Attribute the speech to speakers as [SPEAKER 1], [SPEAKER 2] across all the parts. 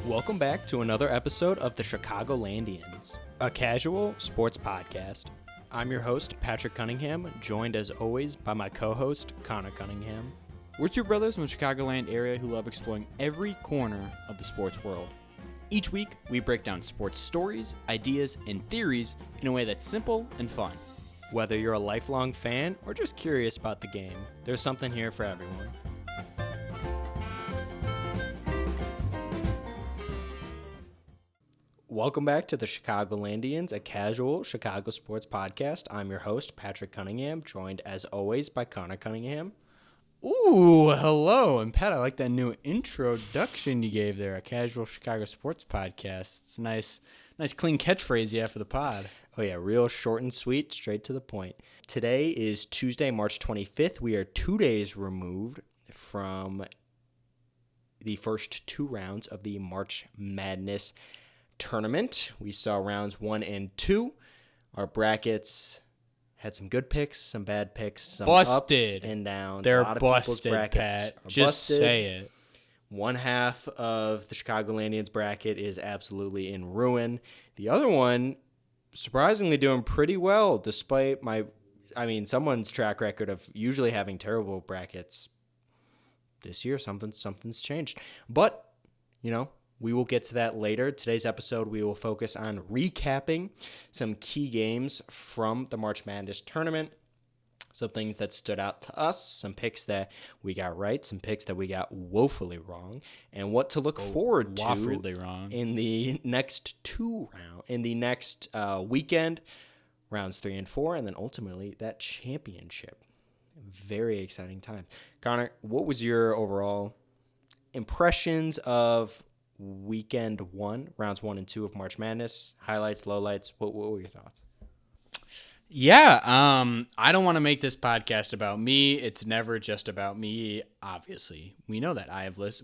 [SPEAKER 1] Welcome back to another episode of the Chicagolandians, a casual sports podcast. I'm your host, Patrick Cunningham, joined as always by my co-host, Connor Cunningham.
[SPEAKER 2] We're two brothers from the Chicagoland area who love exploring every corner of the sports world. Each week, we break down sports stories, ideas, and theories in a way that's simple and fun.
[SPEAKER 1] Whether you're a lifelong fan or just curious about the game, there's something here for everyone. Welcome back to the Chicagolandians, a casual Chicago sports podcast. I'm your host, Patrick Cunningham, joined as always by Connor Cunningham.
[SPEAKER 2] Ooh, hello. And Pat, I like that new introduction you gave there, a casual Chicago sports podcast. It's a nice clean catchphrase you have for the pod.
[SPEAKER 1] Oh yeah, real short and sweet, straight to the point. Today is Tuesday, March 25th. We are 2 days removed from the first two rounds of the March Madness tournament. We saw rounds 1 and 2. Our brackets had some good picks, some bad picks, some
[SPEAKER 2] busted.
[SPEAKER 1] Ups and downs.
[SPEAKER 2] They're
[SPEAKER 1] a lot of
[SPEAKER 2] busted,
[SPEAKER 1] brackets
[SPEAKER 2] Pat.
[SPEAKER 1] are
[SPEAKER 2] Just
[SPEAKER 1] busted.
[SPEAKER 2] say it.
[SPEAKER 1] One half of the Chicagolandians bracket is absolutely in ruin. The other one, surprisingly, doing pretty well, despite someone's track record of usually having terrible brackets. This year, something's changed. But, we will get to that later. Today's episode, we will focus on recapping some key games from the March Madness tournament, some things that stood out to us, some picks that we got right, some picks that we got woefully wrong, and what to look forward to
[SPEAKER 2] wrong.
[SPEAKER 1] in the next weekend, rounds 3 and 4, and then ultimately that championship. Very exciting time. Connor, what was your overall impressions of weekend 1, rounds 1 and 2 of March Madness? Highlights, lowlights, what were your thoughts?
[SPEAKER 2] Yeah, I don't want to make this podcast about me. It's never just about me, obviously. We know that.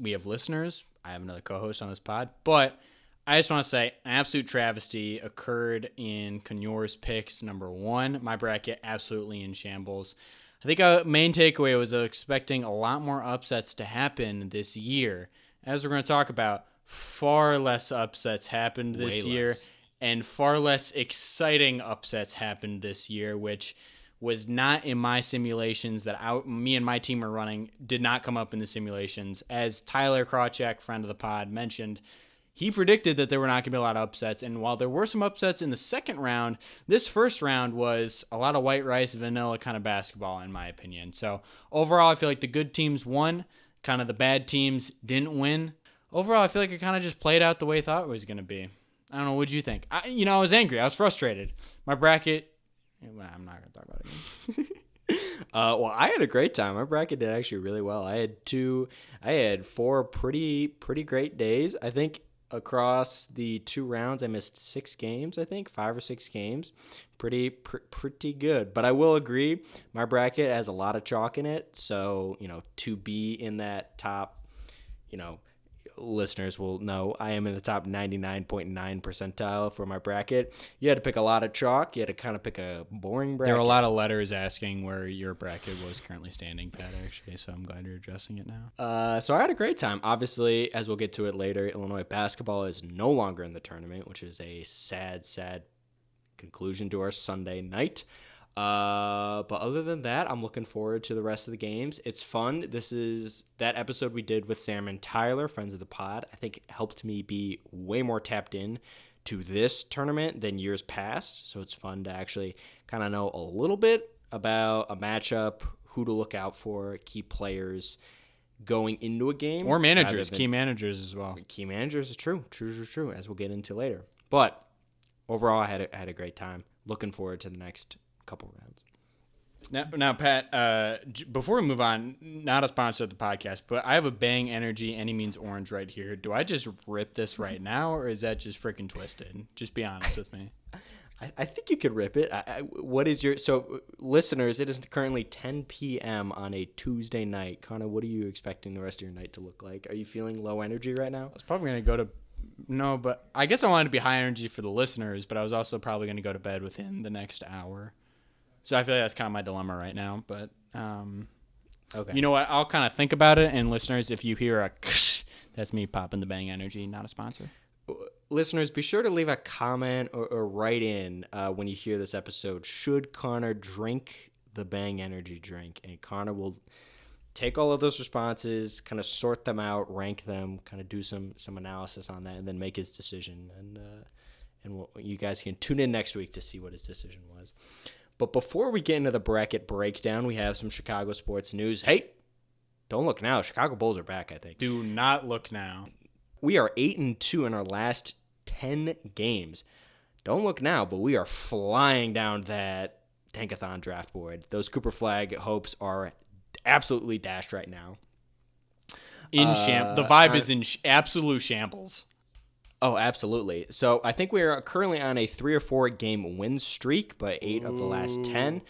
[SPEAKER 2] We have listeners. I have another co-host on this pod. But I just want to say an absolute travesty occurred in Knorr's picks, number 1. My bracket absolutely in shambles. I think our main takeaway was expecting a lot more upsets to happen this year. As we're going to talk about, far less upsets happened this year. And far less exciting upsets happened this year, which was not in my simulations that me and my team are running, did not come up in the simulations. As Tyler Krawcheck, friend of the pod, mentioned, he predicted that there were not going to be a lot of upsets. And while there were some upsets in the second round, this first round was a lot of white rice, vanilla kind of basketball, in my opinion. So overall, I feel like the good teams won. Kind of the bad teams didn't win. Overall, I feel like it kind of just played out the way I thought it was going to be. I don't know. What did you think? I was angry. I was frustrated. My bracket, I'm not going to talk about it again.
[SPEAKER 1] Well, I had a great time. My bracket did actually really well. I had 4 pretty great days. I think across the 2 rounds, I missed 6 games, 5 or 6 games. Pretty good. But I will agree, my bracket has a lot of chalk in it. So, to be in that top, listeners will know I am in the top 99.9 percentile for my bracket. You had to pick a lot of chalk. You had to kind of pick a boring bracket.
[SPEAKER 2] There were a lot of letters asking where your bracket was currently standing, Pat, actually, so I'm glad you're addressing it now.
[SPEAKER 1] So I had a great time. Obviously, as we'll get to it later, Illinois basketball is no longer in the tournament, which is a sad conclusion to our Sunday night. But other than that, I'm looking forward to the rest of the games. It's fun. This is that episode we did with Sam and Tyler, friends of the pod. I think it helped me be way more tapped in to this tournament than years past. So it's fun to actually kind of know a little bit about a matchup, who to look out for, key players going into a game.
[SPEAKER 2] Or managers, key managers as well.
[SPEAKER 1] Key managers is true, as we'll get into later. But overall, I had a great time. Looking forward to the next couple rounds.
[SPEAKER 2] Now, Pat, before we move on, not a sponsor of the podcast, but I have a Bang Energy Any Means Orange right here. Do I just rip this right now, or is that just freaking twisted? Just be honest with me.
[SPEAKER 1] I think you could rip it. What is so listeners, it is currently 10 p.m. on a Tuesday night. Connor, what are you expecting the rest of your night to look like? Are you feeling low energy right now?
[SPEAKER 2] I was probably going to go to no, but I guess I wanted to be high energy for the listeners, but I was also probably going to go to bed within the next hour. So I feel like that's kind of my dilemma right now. But
[SPEAKER 1] okay.
[SPEAKER 2] You know what? I'll kind of think about it. And listeners, if you hear a That's me popping the Bang Energy, not a sponsor.
[SPEAKER 1] Listeners, be sure to leave a comment or write in when you hear this episode. Should Connor drink the Bang Energy drink? And Connor will take all of those responses, kind of sort them out, rank them, kind of do some analysis on that, and then make his decision. And you guys can tune in next week to see what his decision was. But before we get into the bracket breakdown, we have some Chicago sports news. Hey, don't look now. Chicago Bulls are back, I think.
[SPEAKER 2] Do not look now.
[SPEAKER 1] We are 8-2 in our last 10 games. Don't look now, but we are flying down that Tankathon draft board. Those Cooper Flag hopes are absolutely dashed right now.
[SPEAKER 2] The vibe is in absolute shambles.
[SPEAKER 1] Oh, absolutely. So I think we are currently on a 3 or 4 game win streak, but 8 of the last 10.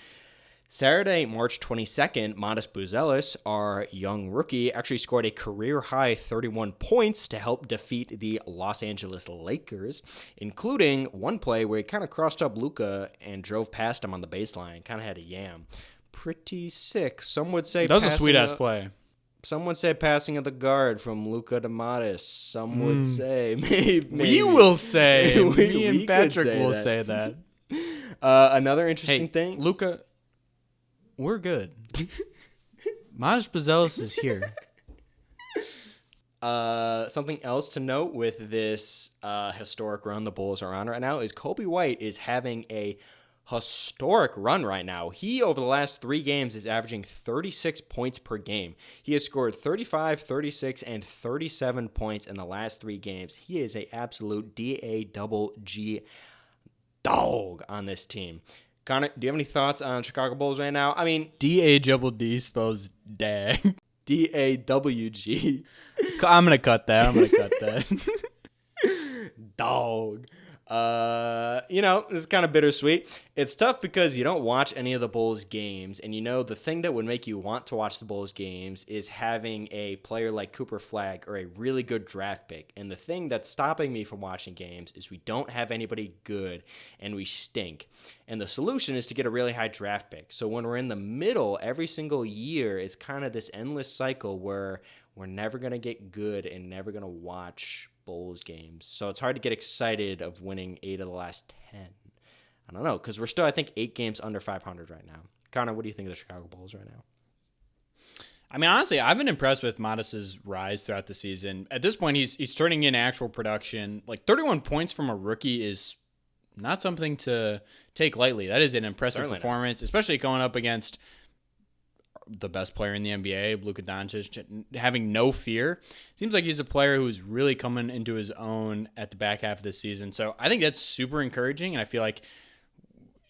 [SPEAKER 1] Saturday, March 22nd, Modest Buzelis, our young rookie, actually scored a career-high 31 points to help defeat the Los Angeles Lakers, including one play where he kind of crossed up Luka and drove past him on the baseline, kind of had a yam. Pretty sick. Some would say
[SPEAKER 2] that was a sweet-ass play.
[SPEAKER 1] Some would say passing of the guard from Luka to Modest. Some would say maybe.
[SPEAKER 2] We will say.
[SPEAKER 1] We
[SPEAKER 2] Me and Patrick will say that.
[SPEAKER 1] Another interesting thing.
[SPEAKER 2] Luka, we're good. Modest Buzelis is here.
[SPEAKER 1] Something else to note with this historic run the Bulls are on right now is Kobe White is having a historic run right now. He, over the last 3 games, is averaging 36 points per game. He has scored 35, 36, and 37 points in the last 3 games. He is an absolute DAGG dog on this team. Connor, do you have any thoughts on Chicago Bulls right now? I mean,
[SPEAKER 2] DAGG spells dag.
[SPEAKER 1] DAWG.
[SPEAKER 2] I'm going to cut that.
[SPEAKER 1] Dog. It's kind of bittersweet. It's tough because you don't watch any of the Bulls games, and the thing that would make you want to watch the Bulls games is having a player like Cooper Flag or a really good draft pick. And the thing that's stopping me from watching games is we don't have anybody good and we stink. And the solution is to get a really high draft pick. So when we're in the middle every single year, it's kind of this endless cycle where we're never going to get good and never going to watch Bulls games. So it's hard to get excited of winning 8 of the last 10. I don't know, because we're still, I think, 8 games under 500 right now. Connor, what do you think of the Chicago Bulls right now?
[SPEAKER 2] I mean, honestly, I've been impressed with Modest's rise throughout the season. At this point, he's turning in actual production. Like 31 points from a rookie is not something to take lightly. That is an impressive
[SPEAKER 1] Certainly
[SPEAKER 2] performance, especially going up against the best player in the NBA, Luka Doncic, having no fear. Seems like he's a player who's really coming into his own at the back half of the season. So I think that's super encouraging, and I feel like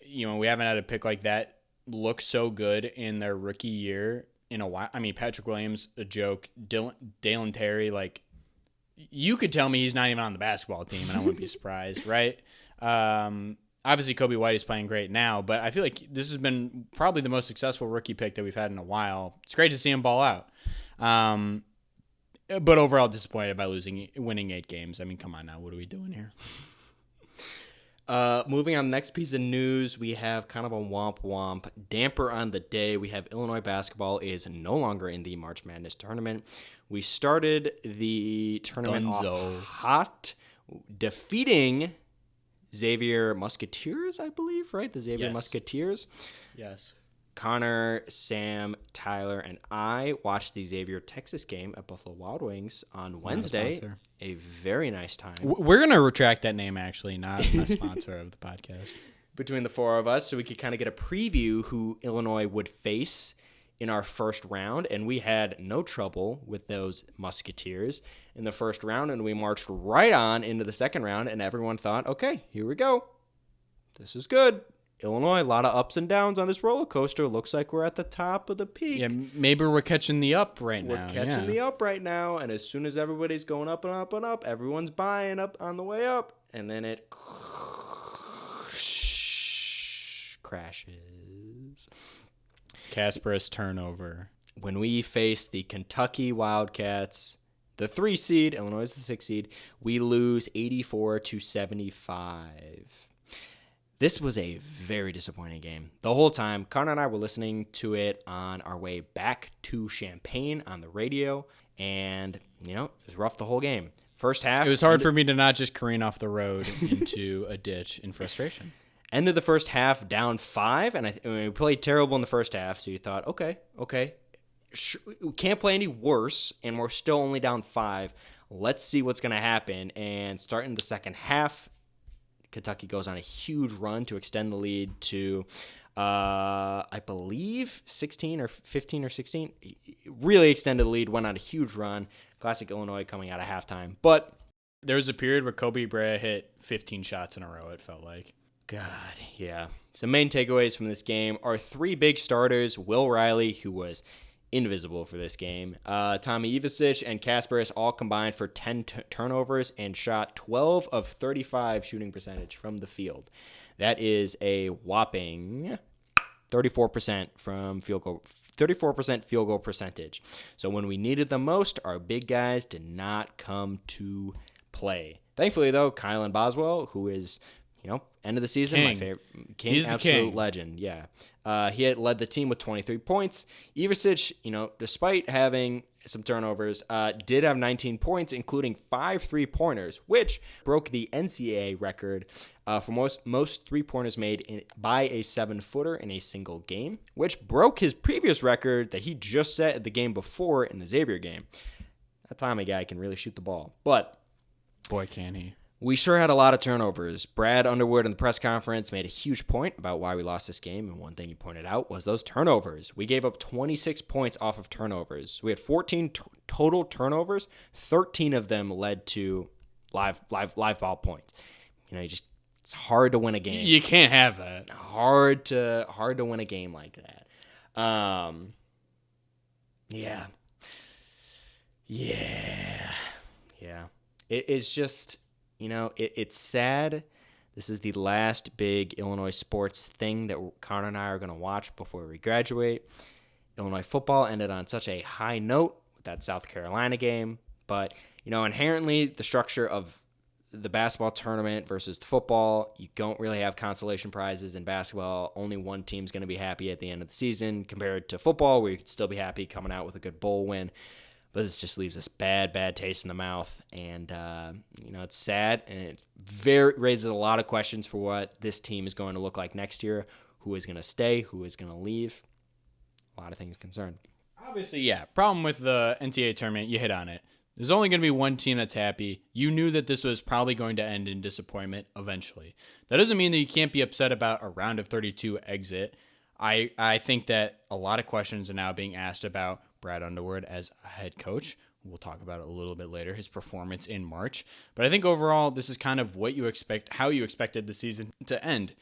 [SPEAKER 2] we haven't had a pick like that look so good in their rookie year in a while. I mean, Patrick Williams, a joke. Dalen Terry, like, you could tell me he's not even on the basketball team, and I wouldn't be surprised, right? Obviously, Kobe White is playing great now, but I feel like this has been probably the most successful rookie pick that we've had in a while. It's great to see him ball out. But overall disappointed by winning 8 games. I mean, come on now. What are we doing here?
[SPEAKER 1] Moving on, next piece of news, we have kind of a womp damper on the day. We have Illinois basketball is no longer in the March Madness tournament. We started the tournament off hot, defeating Xavier Musketeers, I believe, right? The Xavier Musketeers.
[SPEAKER 2] Yes.
[SPEAKER 1] Connor, Sam, Tyler, and I watched the Xavier Texas game at Buffalo Wild Wings on Wednesday. A very nice time.
[SPEAKER 2] We're going to retract that name, actually, not a sponsor of the podcast.
[SPEAKER 1] Between the 4 of us, so we could kind of get a preview who Illinois would face in our first round, and we had no trouble with those Musketeers in the first round, and we marched right on into the second round, and everyone thought, okay, here we go. This is good. Illinois, a lot of ups and downs on this roller coaster. Looks like we're at the top of the peak.
[SPEAKER 2] Yeah, maybe we're catching the up right now.
[SPEAKER 1] We're catching the up right now, and as soon as everybody's going up and up and up, everyone's buying up on the way up, and then it crashes.
[SPEAKER 2] Kasparov turnover.
[SPEAKER 1] When we face the Kentucky Wildcats, the 3 seed, Illinois is the 6 seed, we lose 84-75. This was a very disappointing game. The whole time, Connor and I were listening to it on our way back to Champaign on the radio, and, it was rough the whole game. First half.
[SPEAKER 2] It was hard for me to not just careen off the road into a ditch in frustration.
[SPEAKER 1] End of the first half, down 5, and we played terrible in the first half, so you thought, okay, we can't play any worse, and we're still only down 5. Let's see what's going to happen. And starting the second half, Kentucky goes on a huge run to extend the lead to, I believe, 16 or 15 or 16. Really extended the lead, went on a huge run. Classic Illinois coming out of halftime. But
[SPEAKER 2] there was a period where Kobe Bryant hit 15 shots in a row, it felt like.
[SPEAKER 1] God, yeah. Some main takeaways from this game are 3 big starters. Will Riley, who was invisible for this game. Tommy Ivasic and Kasparis all combined for 10 turnovers and shot 12 of 35 shooting percentage from the field. That is a whopping 34% from field goal. 34% field goal percentage. So when we needed them most, our big guys did not come to play. Thankfully, though, Kylan Boswell, who is, end of the season, my favorite king,
[SPEAKER 2] he's
[SPEAKER 1] absolute
[SPEAKER 2] the king.
[SPEAKER 1] Legend. Yeah, he had led the team with 23 points. Ivasic, despite having some turnovers, did have 19 points, including 5 3-pointers, which broke the NCAA record for most 3-pointers made by a 7-footer in a single game, which broke his previous record that he just set at the game before in the Xavier game. That Tommy guy can really shoot the ball, but
[SPEAKER 2] boy, can he.
[SPEAKER 1] We sure had a lot of turnovers. Brad Underwood in the press conference made a huge point about why we lost this game, and one thing he pointed out was those turnovers. We gave up 26 points off of turnovers. We had 14 total turnovers. 13 of them led to live ball points. It's hard to win a game.
[SPEAKER 2] You can't have that.
[SPEAKER 1] Hard to win a game like that. Yeah. It's just. It's sad. This is the last big Illinois sports thing that Connor and I are going to watch before we graduate. Illinois football ended on such a high note with that South Carolina game. But, inherently the structure of the basketball tournament versus the football, you don't really have consolation prizes in basketball. Only one team's going to be happy at the end of the season compared to football, where you could still be happy coming out with a good bowl win. But this just leaves us bad taste in the mouth, and it's sad, and it raises a lot of questions for what this team is going to look like next year. Who is going to stay? Who is going to leave? A lot of things concerned.
[SPEAKER 2] Obviously, yeah. Problem with the NCAA tournament, you hit on it. There's only going to be one team that's happy. You knew that this was probably going to end in disappointment eventually. That doesn't mean that you can't be upset about a round of 32 exit. I think that a lot of questions are now being asked about Brad Underwood as a head coach. We'll talk about it a little bit later, his performance in March. But I think overall, this is kind of what you expect, how you expected the season to end.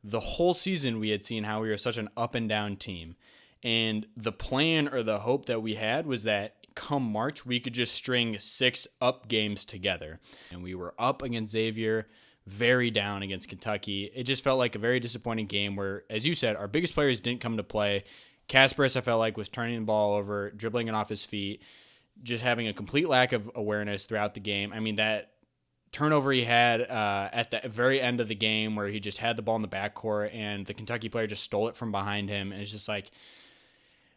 [SPEAKER 2] The whole season, we had seen how we were such an up and down team. And the plan or the hope that we had was that come March, we could just string 6 up games together. And we were up against Xavier, very down against Kentucky. It just felt like a very disappointing game where, as you said, our biggest players didn't come to play. Kasparis, I felt like, was turning the ball over, dribbling it off his feet, just having a complete lack of awareness throughout the game. I mean, that turnover he had at the very end of the game where he just had the ball in the backcourt and the Kentucky player just stole it from behind him. And it's just like,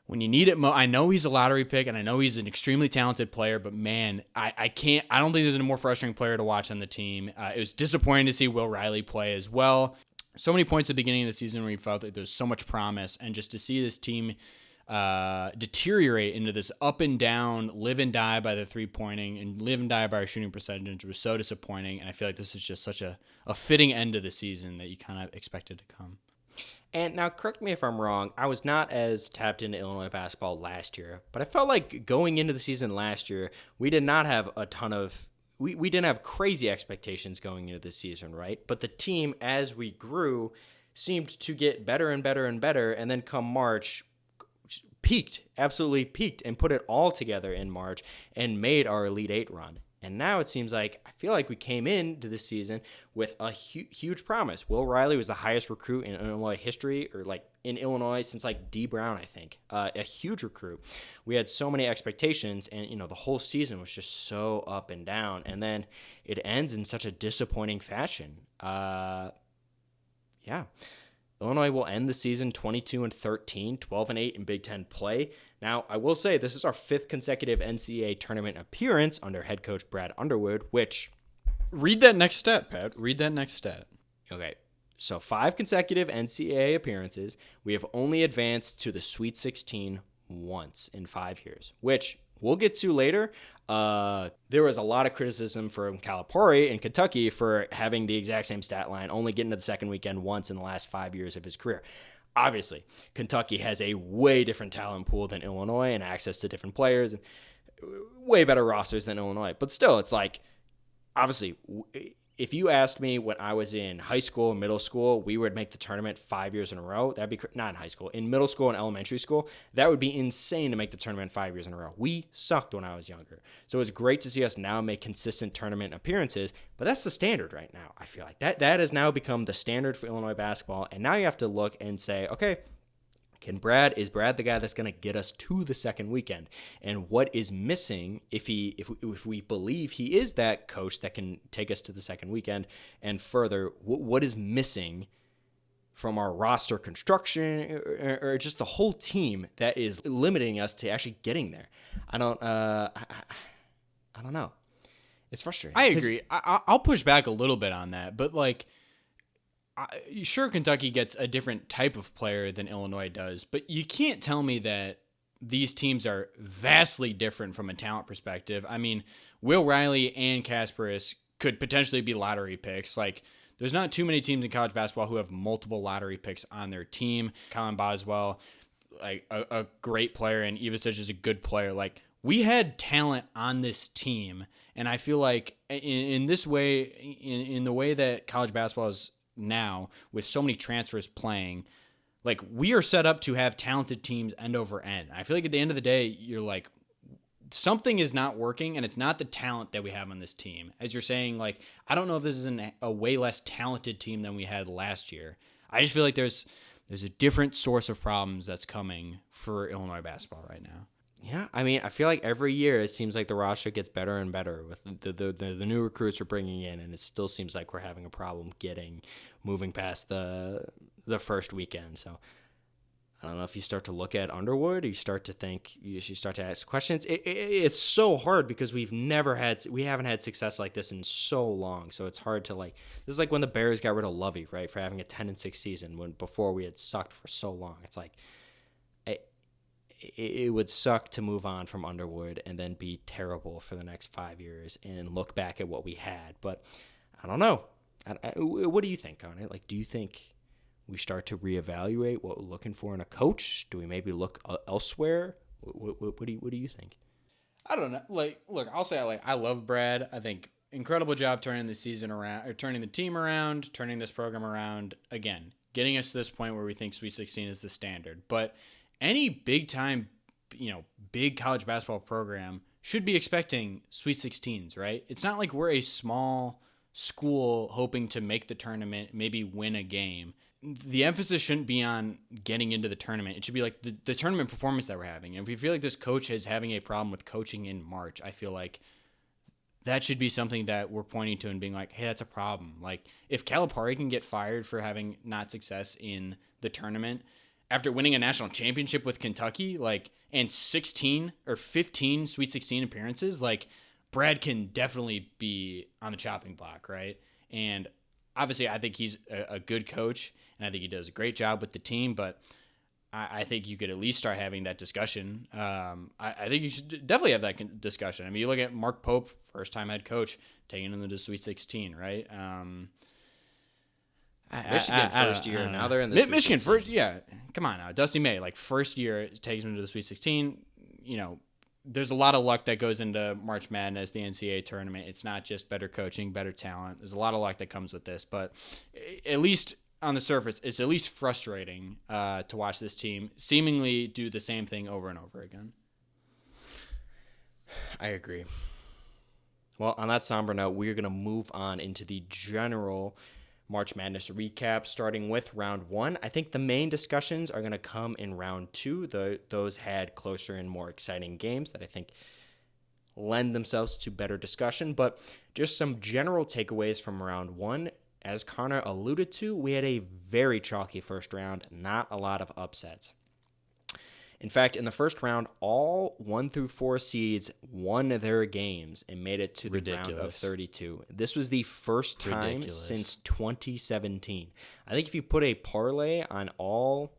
[SPEAKER 2] when you need it, I know he's a lottery pick and I know he's an extremely talented player, but man, I don't think there's a more frustrating player to watch on the team. It was disappointing to see Will Riley play as well. So many points at the beginning of the season where you felt that there's so much promise, and just to see this team deteriorate into this up and down, live and die by the 3-pointing and live and die by our shooting percentage was so disappointing. And I feel like this is just such a fitting end of the season that you kind of expected to come.
[SPEAKER 1] And now, correct me if I'm wrong, I was not as tapped into Illinois basketball last year, but I felt like going into the season last year, we did not have a ton of we didn't have crazy expectations going into this season, right? But the team, as we grew, seemed to get better and better and better, and then come March, absolutely peaked, and put it all together in March and made our Elite Eight run. And now it seems like, I feel like we came into this season with a huge promise. Will Riley was the highest recruit in Illinois history, or like in Illinois since like D. Brown, I think. A huge recruit. We had so many expectations, and the whole season was just so up and down. And then it ends in such a disappointing fashion. Yeah. Illinois will end the season 22-13, 12-8 in Big Ten play. Now, I will say this is our 5th consecutive NCAA tournament appearance under head coach Brad Underwood, which...
[SPEAKER 2] Read that next stat, Pat. Read that next stat.
[SPEAKER 1] Okay, so 5 consecutive NCAA appearances. We have only advanced to the Sweet 16 once in 5 years, which we'll get to later. There was a lot of criticism from Calipari in Kentucky for having the exact same stat line, only getting to the second weekend once in the last 5 years of his career. Obviously, Kentucky has a way different talent pool than Illinois and access to different players and way better rosters than Illinois. But still, it's like, obviously, if you asked me when I was in high school, middle school, we would make the tournament 5 years in a row. That'd be not in high school, in middle school and elementary school. That would be insane to make the tournament 5 years in a row. We sucked when I was younger, so it's great to see us now make consistent tournament appearances. But that's the standard right now. I feel like that has now become the standard for Illinois basketball, and now you have to look and say, okay, is Brad the guy that's going to get us to the second weekend? And what is missing if we believe he is that coach that can take us to the second weekend? And further, what is missing from our roster construction or just the whole team that is limiting us to actually getting there? I don't know. It's frustrating.
[SPEAKER 2] I agree. I'll push back a little bit on that, but like, sure, Kentucky gets a different type of player than Illinois does, but you can't tell me that these teams are vastly different from a talent perspective. I mean, Will Riley and Kasparis could potentially be lottery picks. Like, there's not too many teams in college basketball who have multiple lottery picks on their team. Colin Boswell, like a great player, and Ivasic is a good player. Like, we had talent on this team, and I feel like in this way, in the way that college basketball is now, with so many transfers playing, like, we are set up to have talented teams end over end. I feel like at the end of the day, you're like, something is not working, and it's not the talent that we have on this team. As you're saying, like, I don't know if this is a way less talented team than we had last year. I just feel like there's a different source of problems that's coming for Illinois basketball right now.
[SPEAKER 1] Yeah, I mean, I feel like every year it seems like the roster gets better and better with the new recruits we're bringing in, and it still seems like we're having a problem moving past the first weekend. So I don't know if you start to look at Underwood, or you start to ask questions. It's so hard because we haven't had success like this in so long. So it's hard to, like, this is like when the Bears got rid of Lovey, right, for having a 10-6 season when before we had sucked for so long. It's like, it would suck to move on from Underwood and then be terrible for the next 5 years and look back at what we had. But I don't know. What do you think on it? Like, do you think we start to reevaluate what we're looking for in a coach? Do we maybe look elsewhere? What do you think?
[SPEAKER 2] I don't know. Like, look, I'll say I love Brad. I think incredible job turning the season around, or turning the team around, turning this program around. Again, getting us to this point where we think Sweet 16 is the standard. But any big time, big college basketball program should be expecting Sweet 16s, right? It's not like we're a small school hoping to make the tournament, maybe win a game. The emphasis shouldn't be on getting into the tournament. It should be like the tournament performance that we're having. And if we feel like this coach is having a problem with coaching in March, I feel like that should be something that we're pointing to and being like, hey, that's a problem. Like, if Calipari can get fired for having not success in the tournament after winning a national championship with Kentucky, like, and 16 or 15 Sweet 16 appearances, like, Brad can definitely be on the chopping block, right? And obviously, I think he's a good coach, and I think he does a great job with the team, but I think you could at least start having that discussion. I think you should definitely have that discussion. I mean, you look at Mark Pope, first-time head coach, taking them to the Sweet 16, right?
[SPEAKER 1] Michigan first year. Now they're in the
[SPEAKER 2] Michigan first. Yeah, come on now, Dusty May, like, first year takes them to the Sweet 16. There's a lot of luck that goes into March Madness, the NCAA tournament. It's not just better coaching, better talent. There's a lot of luck that comes with this, but at least on the surface, it's at least frustrating to watch this team seemingly do the same thing over and over again.
[SPEAKER 1] I agree. Well, on that somber note, we're going to move on into the general March Madness recap, starting with round 1. I think the main discussions are going to come in round 2. Those had closer and more exciting games that I think lend themselves to better discussion. But just some general takeaways from round 1 as Connor alluded to, we had a very chalky first round, not a lot of upsets. In fact, in the first round, all 1 through 4 seeds won their games and made it to the round of 32. This was the first time since 2017. I think if you put a parlay on all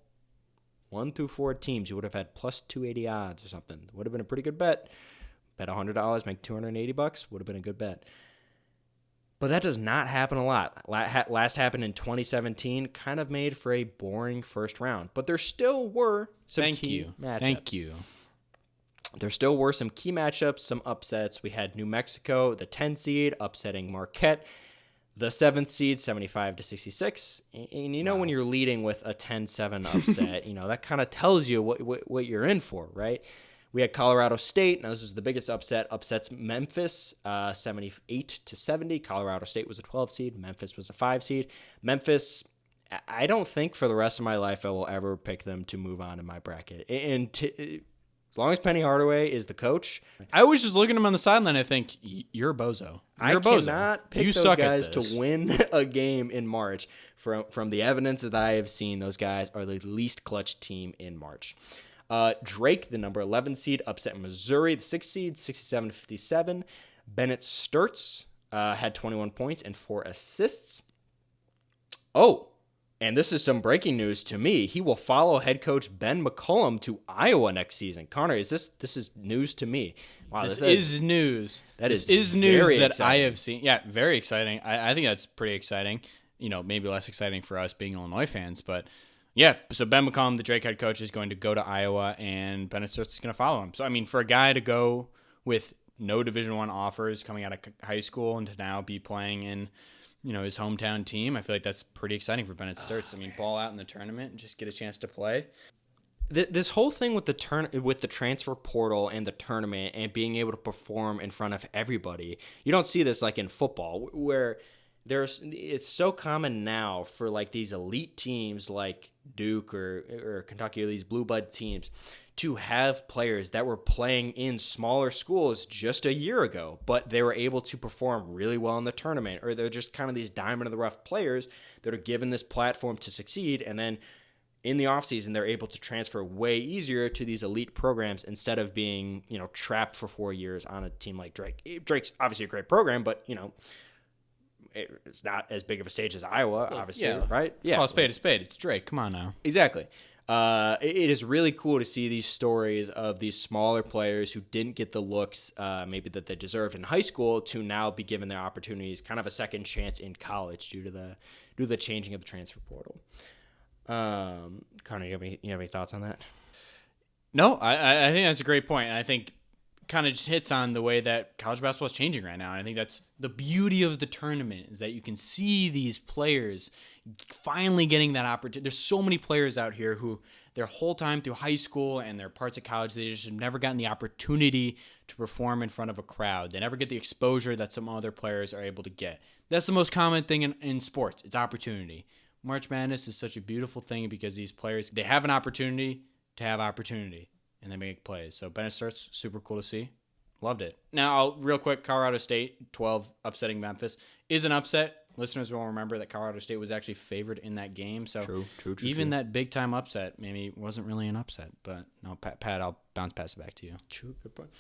[SPEAKER 1] 1 through 4 teams, you would have had plus 280 odds or something. Would have been a pretty good bet. Bet $100, make $280. Would have been a good bet. But that does not happen a lot. Last happened in 2017, kind of made for a boring first round. But there still were some key matchups.
[SPEAKER 2] Thank you.
[SPEAKER 1] There still were some key matchups, some upsets. We had New Mexico, the 10 seed, upsetting Marquette. The 7th seed, 75-66. And you know when you're leading with a 10-7 upset, that kind of tells you what you're in for, right? We had Colorado State. Now, this was the biggest upset. Upsets Memphis, 78-70. Colorado State was a 12 seed. Memphis was a 5 seed. Memphis, I don't think for the rest of my life I will ever pick them to move on in my bracket. And as long as Penny Hardaway is the coach.
[SPEAKER 2] I was just looking at him on the sideline. I think, you're a bozo. You're a bozo.
[SPEAKER 1] Cannot pick those guys to win a game in March. From the evidence that I have seen, those guys are the least clutch team in March. Drake, the number 11 seed, upset Missouri, the 6th seed, 67-57. Bennett Sturts had 21 points and 4 assists. Oh, and this is some breaking news to me. He will follow head coach Ben McCollum to Iowa next season. Connor, this is news to me.
[SPEAKER 2] Wow, this is news.
[SPEAKER 1] This
[SPEAKER 2] is news that
[SPEAKER 1] exciting.
[SPEAKER 2] I have seen. Yeah, very exciting. I think that's pretty exciting. Maybe less exciting for us being Illinois fans, but yeah, so Ben McCollum, the Drake head coach, is going to go to Iowa, and Bennett Sturts is going to follow him. So, for a guy to go with no Division I offers coming out of high school and to now be playing in, his hometown team, I feel like that's pretty exciting for Bennett Sturts. Ball out in the tournament and just get a chance to play.
[SPEAKER 1] This whole thing with the transfer portal and the tournament and being able to perform in front of everybody, you don't see this like in football where it's so common now for like these elite teams like Duke or Kentucky or these blue blood teams to have players that were playing in smaller schools just a year ago, but they were able to perform really well in the tournament, or they're just kind of these diamond in the rough players that are given this platform to succeed, and then in the offseason they're able to transfer way easier to these elite programs instead of being trapped for 4 years on a team like Drake. Drake's obviously a great program, but it's not as big of a stage as Iowa, obviously, right?
[SPEAKER 2] Yeah. Call a spade a spade. It's Drake. Come on now.
[SPEAKER 1] Exactly. It is really cool to see these stories of these smaller players who didn't get the looks maybe that they deserved in high school to now be given their opportunities, kind of a second chance in college due to the changing of the transfer portal. Connor, you have any thoughts on that?
[SPEAKER 2] No, I think that's a great point. And I think kind of just hits on the way that college basketball is changing right now. And I think that's the beauty of the tournament, is that you can see these players finally getting that opportunity. There's so many players out here who their whole time through high school and their parts of college, they just have never gotten the opportunity to perform in front of a crowd. They never get the exposure that some other players are able to get. That's the most common thing in sports. It's opportunity. March Madness is such a beautiful thing because these players, they have an opportunity to have opportunity, and they make plays. So Bennett Sturts, super cool to see. Loved it. Now, real quick, Colorado State, 12, upsetting Memphis, is an upset. Listeners will remember that Colorado State was actually favored in that game. So
[SPEAKER 1] true.
[SPEAKER 2] That big-time upset maybe wasn't really an upset. But no, Pat, I'll bounce pass it back to you.
[SPEAKER 1] True, good point.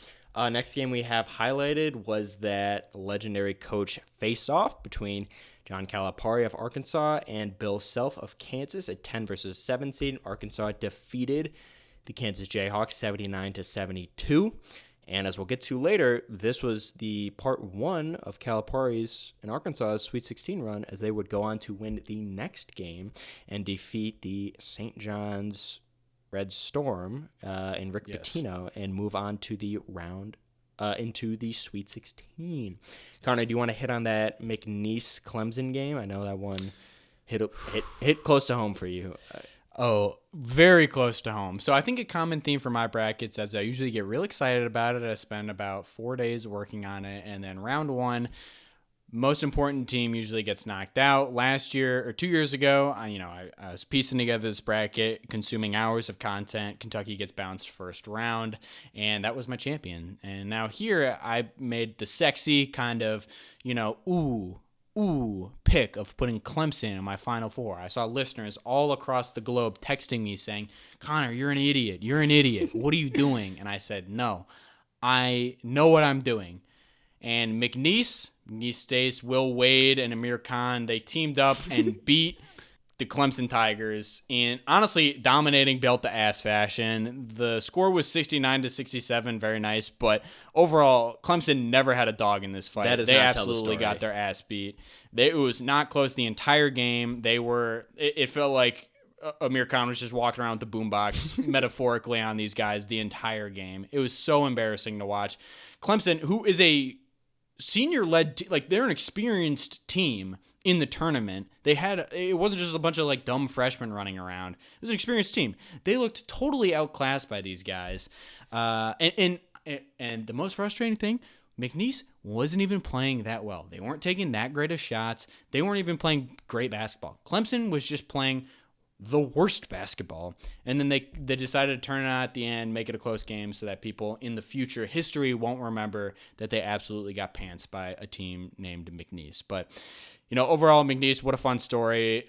[SPEAKER 1] Next game we have highlighted was that legendary coach face-off between John Calipari of Arkansas and Bill Self of Kansas, a 10 versus 7 seed. Arkansas defeated the Kansas Jayhawks 79-72. And as we'll get to later, this was the part 1 of Calipari's and Arkansas's Sweet 16 run, as they would go on to win the next game and defeat the St. John's Red Storm and Rick Pitino and move on to the round into the Sweet 16. Connor, do you want to hit on that McNeese-Clemson game? I know that one hit close to home for you.
[SPEAKER 2] Oh, very close to home. So I think a common theme for my brackets is I usually get real excited about it. I spend about 4 days working on it. And then round 1, most important team usually gets knocked out. Last year or 2 years ago, I was piecing together this bracket, consuming hours of content. Kentucky gets bounced first round, and that was my champion. And now here I made the sexy kind of, pick of putting Clemson in my Final Four. I saw listeners all across the globe texting me saying, Connor, you're an idiot. You're an idiot. What are you doing? And I said, no, I know what I'm doing. And McNeese Stace, Will Wade, and Amir Khan, they teamed up and beat the Clemson Tigers in, honestly, dominating belt-to-ass fashion. The score was 69-67, very nice, but overall, Clemson never had a dog in this fight.
[SPEAKER 1] That does
[SPEAKER 2] they
[SPEAKER 1] not tell the
[SPEAKER 2] absolutely
[SPEAKER 1] story.
[SPEAKER 2] got their ass beat. It was not close the entire game. It felt like Amir Khan was just walking around with the boombox metaphorically on these guys the entire game. It was so embarrassing to watch. Clemson, who is a senior-led, they're an experienced team in the tournament. It wasn't just a bunch of dumb freshmen running around. It was an experienced team. They looked totally outclassed by these guys. And the most frustrating thing, McNeese wasn't even playing that well. They weren't taking that great of shots. They weren't even playing great basketball. Clemson was just playing the worst basketball. And then they decided to turn it on at the end, make it a close game so that people in the future, history won't remember that they absolutely got pantsed by a team named McNeese. But, overall, McNeese, what a fun story.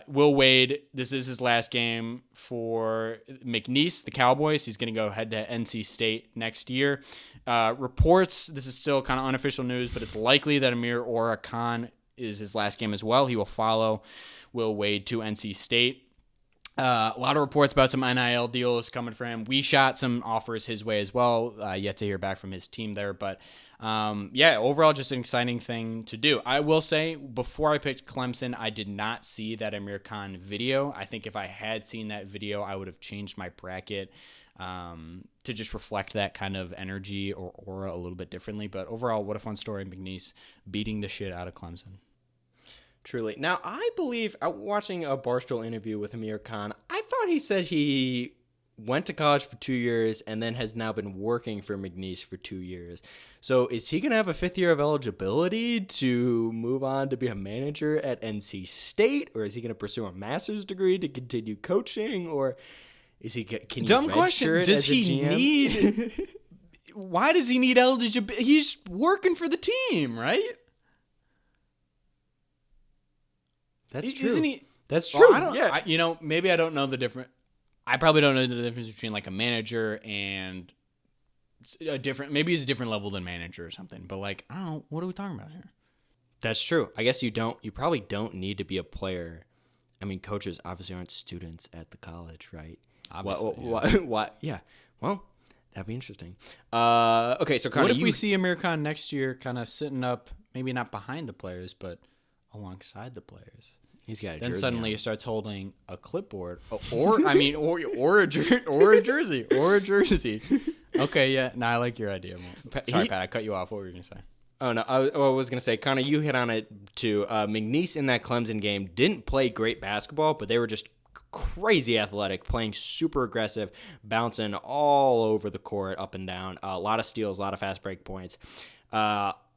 [SPEAKER 2] Will Wade, this is his last game for McNeese, the Cowboys. He's going to go head to NC State next year. Reports, this is still kind of unofficial news, but it's likely that Amir Ora Khan is his last game as well. He will follow Will Wade to NC State. A lot of reports about some NIL deals coming for him. We shot some offers his way as well. Yet to hear back from his team there. But, overall just an exciting thing to do. I will say, before I picked Clemson, I did not see that Amir Khan video. I think if I had seen that video, I would have changed my bracket to just reflect that kind of energy or aura a little bit differently. But overall, what a fun story. McNeese beating the shit out of Clemson.
[SPEAKER 1] Truly. Now, I believe, watching a Barstool interview with Amir Khan, I thought he said he went to college for 2 years and then has now been working for McNeese for 2 years. So is he going to have a fifth year of eligibility to move on to be a manager at NC State? Or is he going to pursue a master's degree to continue coaching? Or is he, can you
[SPEAKER 2] Dumb question. Does he need... Why does he need eligibility? He's working for the team, right?
[SPEAKER 1] That's true.
[SPEAKER 2] Isn't he?
[SPEAKER 1] That's true.
[SPEAKER 2] Well, maybe I don't know the difference. I probably don't know the difference between a manager and a different. Maybe it's a different level than manager or something. But I don't know. What are we talking about here?
[SPEAKER 1] That's true. I guess you probably don't need to be a player. I mean, coaches obviously aren't students at the college, right?
[SPEAKER 2] Obviously.
[SPEAKER 1] What? Yeah. Well, that'd be interesting. Okay, so Connor,
[SPEAKER 2] what if we see Amir Khan next year, kind of sitting up, maybe not behind the players, but alongside the players?
[SPEAKER 1] He's got a
[SPEAKER 2] then
[SPEAKER 1] jersey
[SPEAKER 2] suddenly
[SPEAKER 1] on.
[SPEAKER 2] he starts holding a clipboard, or a jersey. Okay, yeah. No, I like your idea more. Sorry, Pat, I cut you off. What were you gonna say?
[SPEAKER 1] Oh no, I was gonna say, Connor, you hit on it too. McNeese in that Clemson game didn't play great basketball, but they were just crazy athletic, playing super aggressive, bouncing all over the court, up and down. A lot of steals, a lot of fast break points.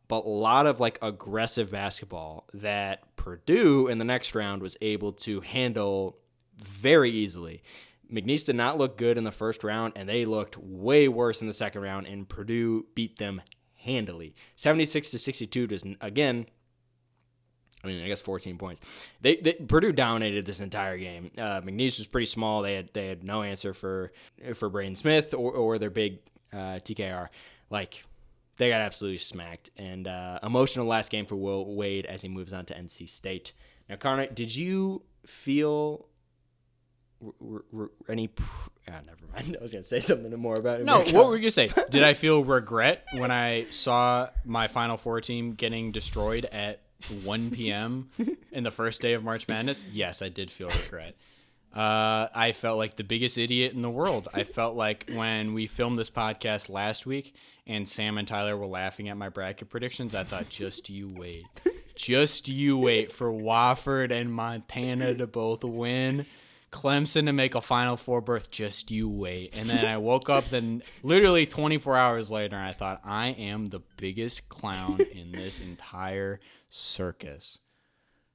[SPEAKER 1] But a lot of aggressive basketball that Purdue in the next round was able to handle very easily. McNeese did not look good in the first round, and they looked way worse in the second round, and Purdue beat them handily. 76-62 does, again, I guess 14 points. Purdue dominated this entire game. McNeese was pretty small. They had no answer for Braden Smith or their big TKR. They got absolutely smacked. And emotional last game for Will Wade as he moves on to NC State. Now, Connor, did you feel any... never mind. I was going to say something more about it.
[SPEAKER 2] No, what were you going to say? Did I feel regret when I saw my Final Four team getting destroyed at 1 p.m. in the first day of March Madness? Yes, I did feel regret. I felt like the biggest idiot in the world. I felt like when we filmed this podcast last week and Sam and Tyler were laughing at my bracket predictions, I thought, just you wait. Just you wait for Wofford and Montana to both win. Clemson to make a Final Four berth. Just you wait. And then I woke up literally 24 hours later and I thought, I am the biggest clown in this entire circus.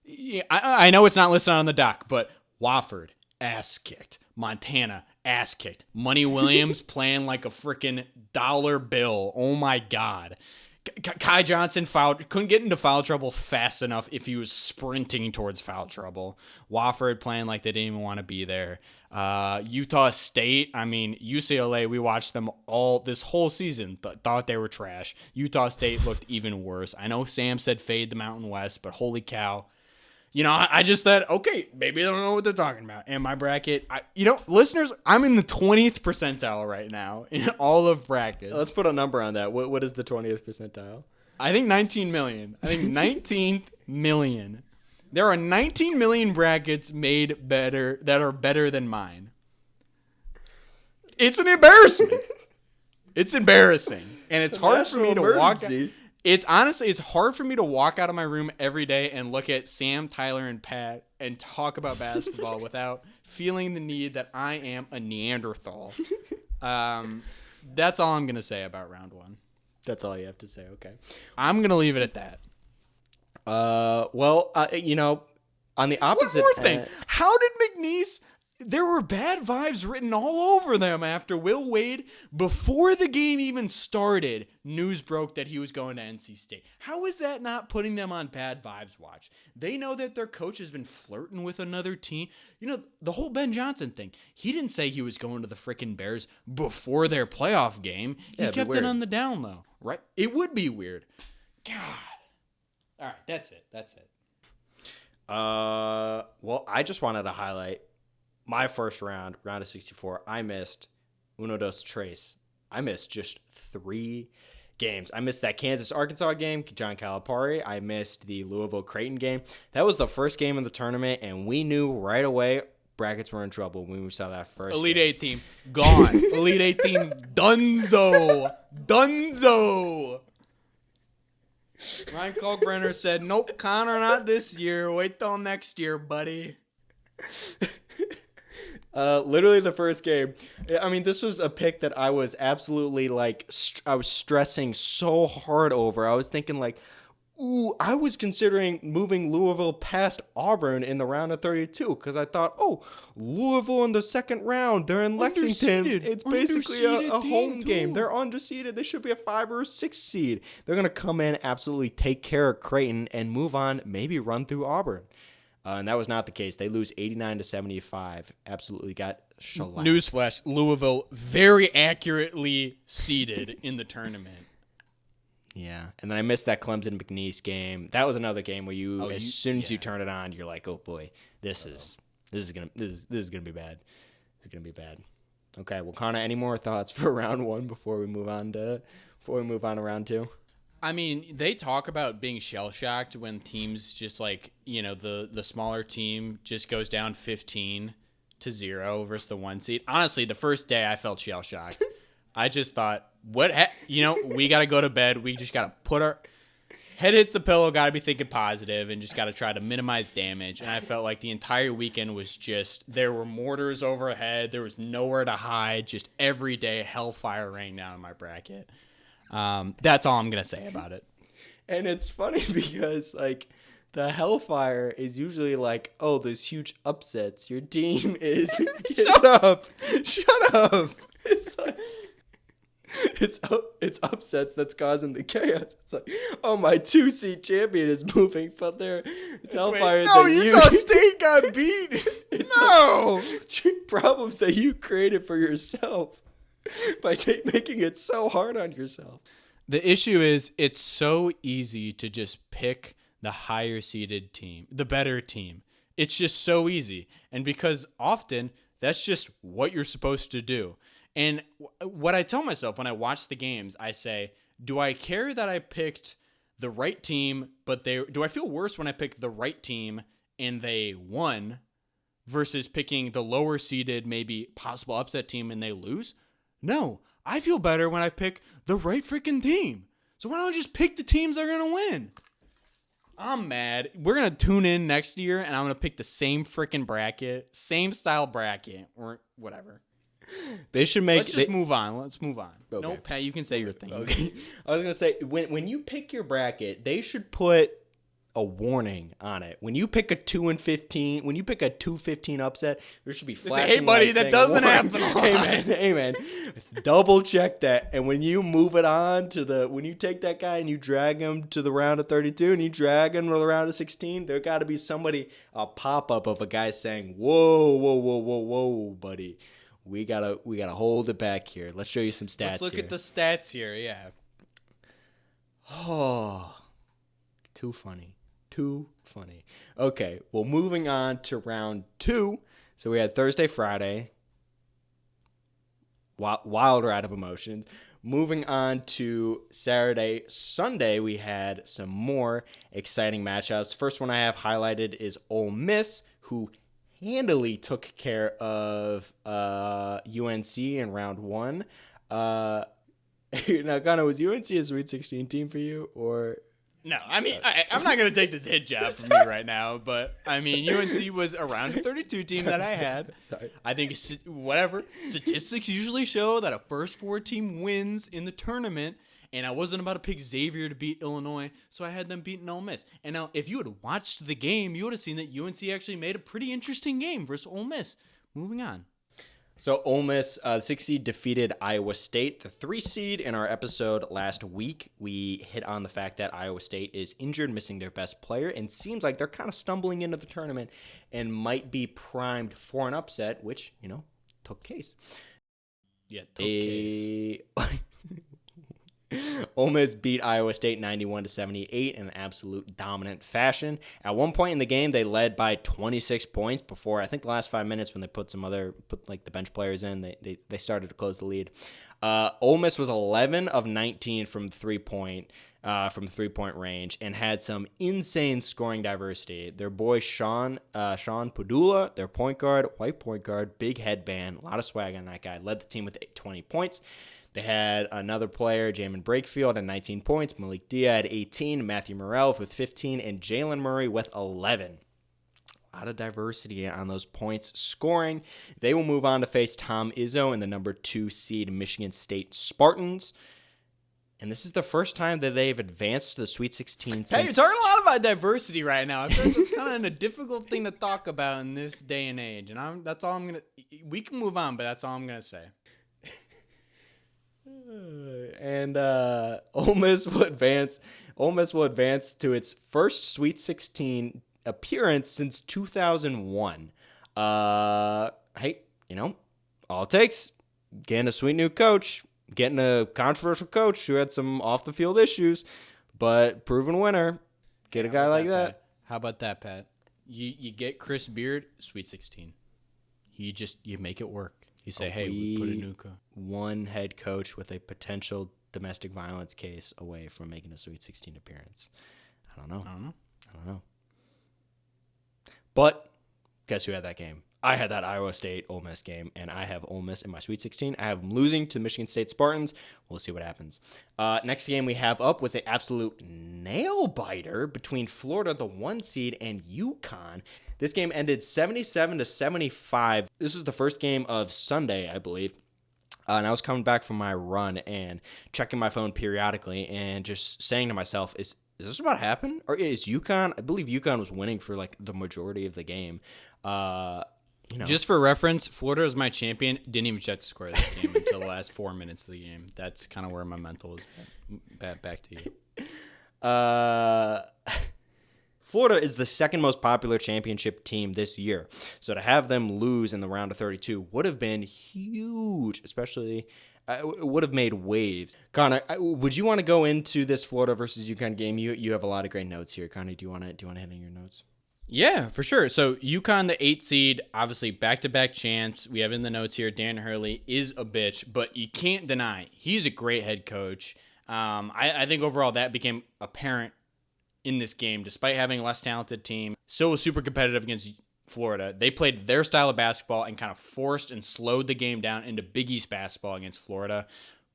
[SPEAKER 2] Yeah, I know it's not listed on the doc, but Wofford, ass kicked. Montana, ass kicked. Money Williams playing like a freaking dollar bill. Oh my God. Kai Johnson couldn't get into foul trouble fast enough if he was sprinting towards foul trouble. Wofford playing like they didn't even want to be there. Utah State, I mean, UCLA, we watched them all this whole season, thought they were trash. Utah State looked even worse. I know Sam said fade the Mountain West, but holy cow. I just thought, okay, maybe they don't know what they're talking about. And my bracket, listeners, I'm in the 20th percentile right now in all of brackets.
[SPEAKER 1] Let's put a number on that. What is the 20th percentile?
[SPEAKER 2] I think 19 million. I think 19 million. There are 19 million brackets made better that are better than mine. It's an embarrassment. It's embarrassing. And it's hard for me to walk. It's hard for me to walk out of my room every day and look at Sam, Tyler, and Pat and talk about basketball without feeling the need that I am a Neanderthal. That's all I'm going to say about round one.
[SPEAKER 1] That's all you have to say. Okay.
[SPEAKER 2] I'm going to leave it at that.
[SPEAKER 1] On the opposite.
[SPEAKER 2] One more thing. How did McNeese... There were bad vibes written all over them after Will Wade, before the game even started, news broke that he was going to NC State. How is that not putting them on bad vibes watch? They know that their coach has been flirting with another team. The whole Ben Johnson thing. He didn't say he was going to the frickin' Bears before their playoff game. He kept it on the down low, right? It would be weird. God. All right, that's it.
[SPEAKER 1] Well, I just wanted to highlight my first round of 64, I missed uno dos tres. I missed just 3 games. I missed that Kansas-Arkansas game, John Calipari. I missed the Louisville-Creighton game. That was the first game of the tournament, and we knew right away brackets were in trouble when we saw that first
[SPEAKER 2] Elite
[SPEAKER 1] game.
[SPEAKER 2] 8 team, gone. Elite 8 team, dunzo. Ryan Kalkbrenner said, nope, Connor, not this year. Wait till next year, buddy.
[SPEAKER 1] Literally the first game. I mean, this was a pick that I was absolutely I was stressing so hard over. I was thinking I was considering moving Louisville past Auburn in the round of 32 because I thought, Louisville in the second round. They're in Lexington. It's basically a home game. They're undefeated. They should be a 5 or a 6 seed. They're going to come in, absolutely take care of Creighton and move on, maybe run through Auburn. And that was not the case. They lose 89-75. Absolutely got shellacked.
[SPEAKER 2] Newsflash: Louisville very accurately seeded in the tournament.
[SPEAKER 1] Yeah, and then I missed that Clemson-McNeese game. That was another game where as soon as you turn it on, you're like, oh boy, this is gonna be bad. This is gonna be bad. Okay, well, Connor, any more thoughts for round one before we move on to round two?
[SPEAKER 2] I mean, they talk about being shell-shocked when teams just the smaller team just goes down 15-0 versus the 1 seed. Honestly, the first day I felt shell-shocked. I just thought, we got to go to bed. We just got to put our head hits the pillow, got to be thinking positive, and just got to try to minimize damage. And I felt like the entire weekend was just, there were mortars overhead. There was nowhere to hide. Just every day, hellfire raining down in my bracket. That's all I'm going to say about it.
[SPEAKER 1] And it's funny because, the hellfire is usually there's huge upsets. Your team is... Shut up! It's upsets that's causing the chaos. It's my 2-seed champion is moving, but it's hellfire.
[SPEAKER 2] No, Utah State got beat! No!
[SPEAKER 1] Problems that you created for yourself. By making it so hard on yourself.
[SPEAKER 2] The issue is it's so easy to just pick the higher seeded team, the better team. It's just so easy. And because often that's just what you're supposed to do. And what I tell myself when I watch the games, I say, do I care that I picked the right team, but do I feel worse when I pick the right team and they won versus picking the lower seeded, maybe possible upset team and they lose? No, I feel better when I pick the right freaking team. So why don't I just pick the teams that are going to win? I'm mad. We're going to tune in next year, and I'm going to pick the same freaking bracket, same style bracket, or whatever.
[SPEAKER 1] They should make...
[SPEAKER 2] Let's just move on. Let's move on.
[SPEAKER 1] Okay.
[SPEAKER 2] No, Pat, you can say your thing.
[SPEAKER 1] Okay. I was going to say, when you pick your bracket, they should put a warning on it. When you pick a 2-15, when you pick a 2-15 upset, there should be flashing
[SPEAKER 2] hey, buddy,
[SPEAKER 1] lights
[SPEAKER 2] that
[SPEAKER 1] saying,
[SPEAKER 2] doesn't
[SPEAKER 1] "Warning."
[SPEAKER 2] happen.
[SPEAKER 1] Hey man, double check that. And when you move it on to when you take that guy and you drag him to the round of 32 and you drag him to the round of 16, there got to be a pop-up of a guy saying, whoa, whoa, whoa, whoa, whoa, buddy. We gotta hold it back here. Let's show you some stats.
[SPEAKER 2] Let's look at the stats here. Yeah.
[SPEAKER 1] Oh, too funny. Too funny. Okay, well, moving on to round 2. So we had Thursday, Friday. Wild ride of emotions. Moving on to Saturday, Sunday, we had some more exciting matchups. First one I have highlighted is Ole Miss, who handily took care of UNC in round 1. Now, Connor, was UNC a Sweet 16 team for you, or?
[SPEAKER 2] No, I mean, I'm not going to take this hit job from me right now, but, I mean, UNC was a round of 32 team that I had.
[SPEAKER 1] Sorry.
[SPEAKER 2] I think, whatever, statistics usually show that a first 4 team wins in the tournament, and I wasn't about to pick Xavier to beat Illinois, so I had them beating Ole Miss. And now, if you had watched the game, you would have seen that UNC actually made a pretty interesting game versus Ole Miss. Moving on.
[SPEAKER 1] So Ole Miss, 6 seed, defeated Iowa State, the 3 seed. In our episode last week, we hit on the fact that Iowa State is injured, missing their best player, and seems like they're kind of stumbling into the tournament and might be primed for an upset, which, took case.
[SPEAKER 2] Yeah, took case.
[SPEAKER 1] Ole Miss beat Iowa State 91-78 in an absolute dominant fashion. At one point in the game, they led by 26 points before, I think, the last 5 minutes when they put the bench players in. They started to close the lead. Ole Miss was 11 of 19 from 3-point range and had some insane scoring diversity. Their boy Sean Padula, their point guard, white point guard, big headband, a lot of swag on that guy, led the team with 20 points. They had another player, Jamin Brakefield, at 19 points, Malik Dia at 18, Matthew Morrell with 15, and Jalen Murray with 11. A lot of diversity on those points scoring. They will move on to face Tom Izzo in the number 2 seed Michigan State Spartans. And this is the first time that they've advanced to the Sweet 16 since...
[SPEAKER 2] Hey, you're talking a lot about diversity right now. I feel like it's kind of a difficult thing to talk about in this day and age. And that's all I'm going to... We can move on, but that's all I'm going to say.
[SPEAKER 1] And Ole Miss will advance to its first Sweet 16 appearance since 2001. Hey, all it takes, getting a sweet new coach, getting a controversial coach who had some off the field issues, but proven winner. Get a guy like that.
[SPEAKER 2] Pat? How about that, Pat? You get Chris Beard, Sweet 16. You make it work. You say, hey, we put a new coach.
[SPEAKER 1] One head coach with a potential domestic violence case away from making a Sweet 16 appearance. I don't know. But guess who had that game? I had that Iowa State Ole Miss game, and I have Ole Miss in my Sweet 16. I have them losing to Michigan State Spartans. We'll see what happens. Next game we have up was an absolute nail-biter between Florida, the 1 seed, and UConn. This game ended 77-75. This was the first game of Sunday, I believe. And I was coming back from my run and checking my phone periodically and just saying to myself, is this about to happen? Or is UConn? I believe UConn was winning for like the majority of the game.
[SPEAKER 2] Just for reference, Florida was my champion. Didn't even check the score of this game until the last 4 minutes of the game. That's kind of where my mental was at. Back to you.
[SPEAKER 1] Florida is the second most popular championship team this year. So to have them lose in the round of 32 would have been huge, especially it would have made waves. Connor, would you want to go into this Florida versus UConn game? You have a lot of great notes here. Connor, do you want to hit on your notes?
[SPEAKER 2] Yeah, for sure. So UConn, the 8 seed, obviously back-to-back champs. We have in the notes here, Dan Hurley is a bitch, but you can't deny he's a great head coach. I think overall that became apparent in this game, despite having a less talented team. Still was super competitive against Florida. They played their style of basketball and kind of forced and slowed the game down into Big East basketball against Florida.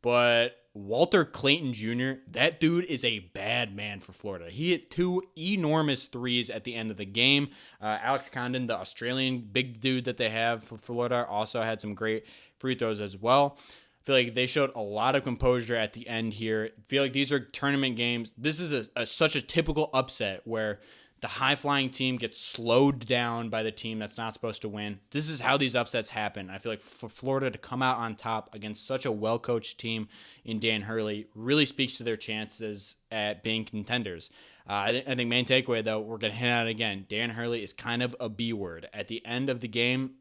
[SPEAKER 2] But Walter Clayton Jr., that dude is a bad man for Florida. He hit 2 enormous threes at the end of the game. Alex Condon, the Australian big dude that they have for Florida, also had some great free throws as well. I feel like they showed a lot of composure at the end here. I feel like these are tournament games. This is such a typical upset where the high-flying team gets slowed down by the team that's not supposed to win. This is how these upsets happen. I feel like for Florida to come out on top against such a well-coached team in Dan Hurley really speaks to their chances at being contenders. I think main takeaway, though, we're going to hit on it again. Dan Hurley is kind of a B word. At the end of the game,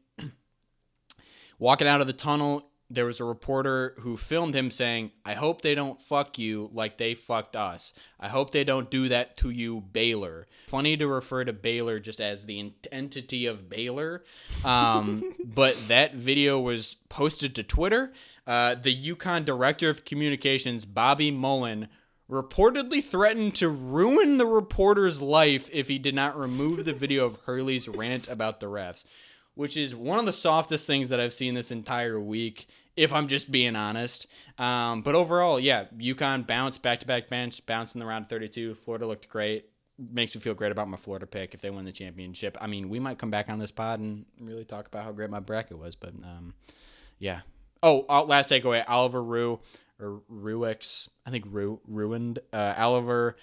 [SPEAKER 2] walking out of the tunnel, there was a reporter who filmed him saying, "I hope they don't fuck you like they fucked us. I hope they don't do that to you, Baylor." Funny to refer to Baylor just as the entity of Baylor. But that video was posted to Twitter. The UConn Director of Communications, Bobby Mullen, reportedly threatened to ruin the reporter's life if he did not remove the video of Hurley's rant about the refs, which is one of the softest things that I've seen this entire week, if I'm just being honest. But overall, yeah, UConn bounced back-to-back bench, bounced in the round of 32. Florida looked great. Makes me feel great about my Florida pick if they win the championship. I mean, we might come back on this pod and really talk about how great my bracket was, but yeah. Oh, last takeaway, Oliver Ruix, I think ruined. Oliver,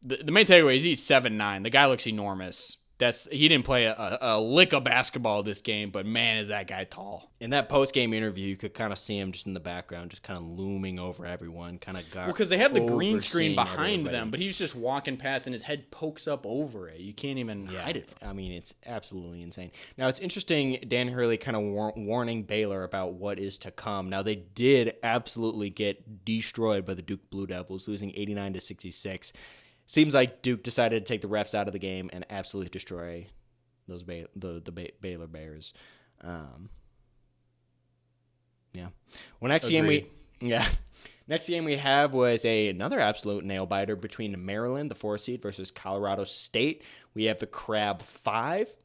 [SPEAKER 2] the main takeaway is he's 7'9". The guy looks enormous. He didn't play a lick of basketball this game, but man, is that guy tall.
[SPEAKER 1] In that post-game interview, you could kind of see him just in the background, just kind of looming over everyone, kind of
[SPEAKER 2] because they have the green screen behind
[SPEAKER 1] everybody.
[SPEAKER 2] them, but he's just walking past and his head pokes up over it. You can't even hide it.
[SPEAKER 1] I mean, it's absolutely insane. Now, it's interesting, Dan Hurley kind of warning Baylor about what is to come. Now, they did absolutely get destroyed by the Duke Blue Devils, losing 89-66. Seems like Duke decided to take the refs out of the game and absolutely destroy those the Baylor Bears. Yeah. Well, next game we have was another absolute nail biter between Maryland, the 4 seed, versus Colorado State. We have the Crab 5.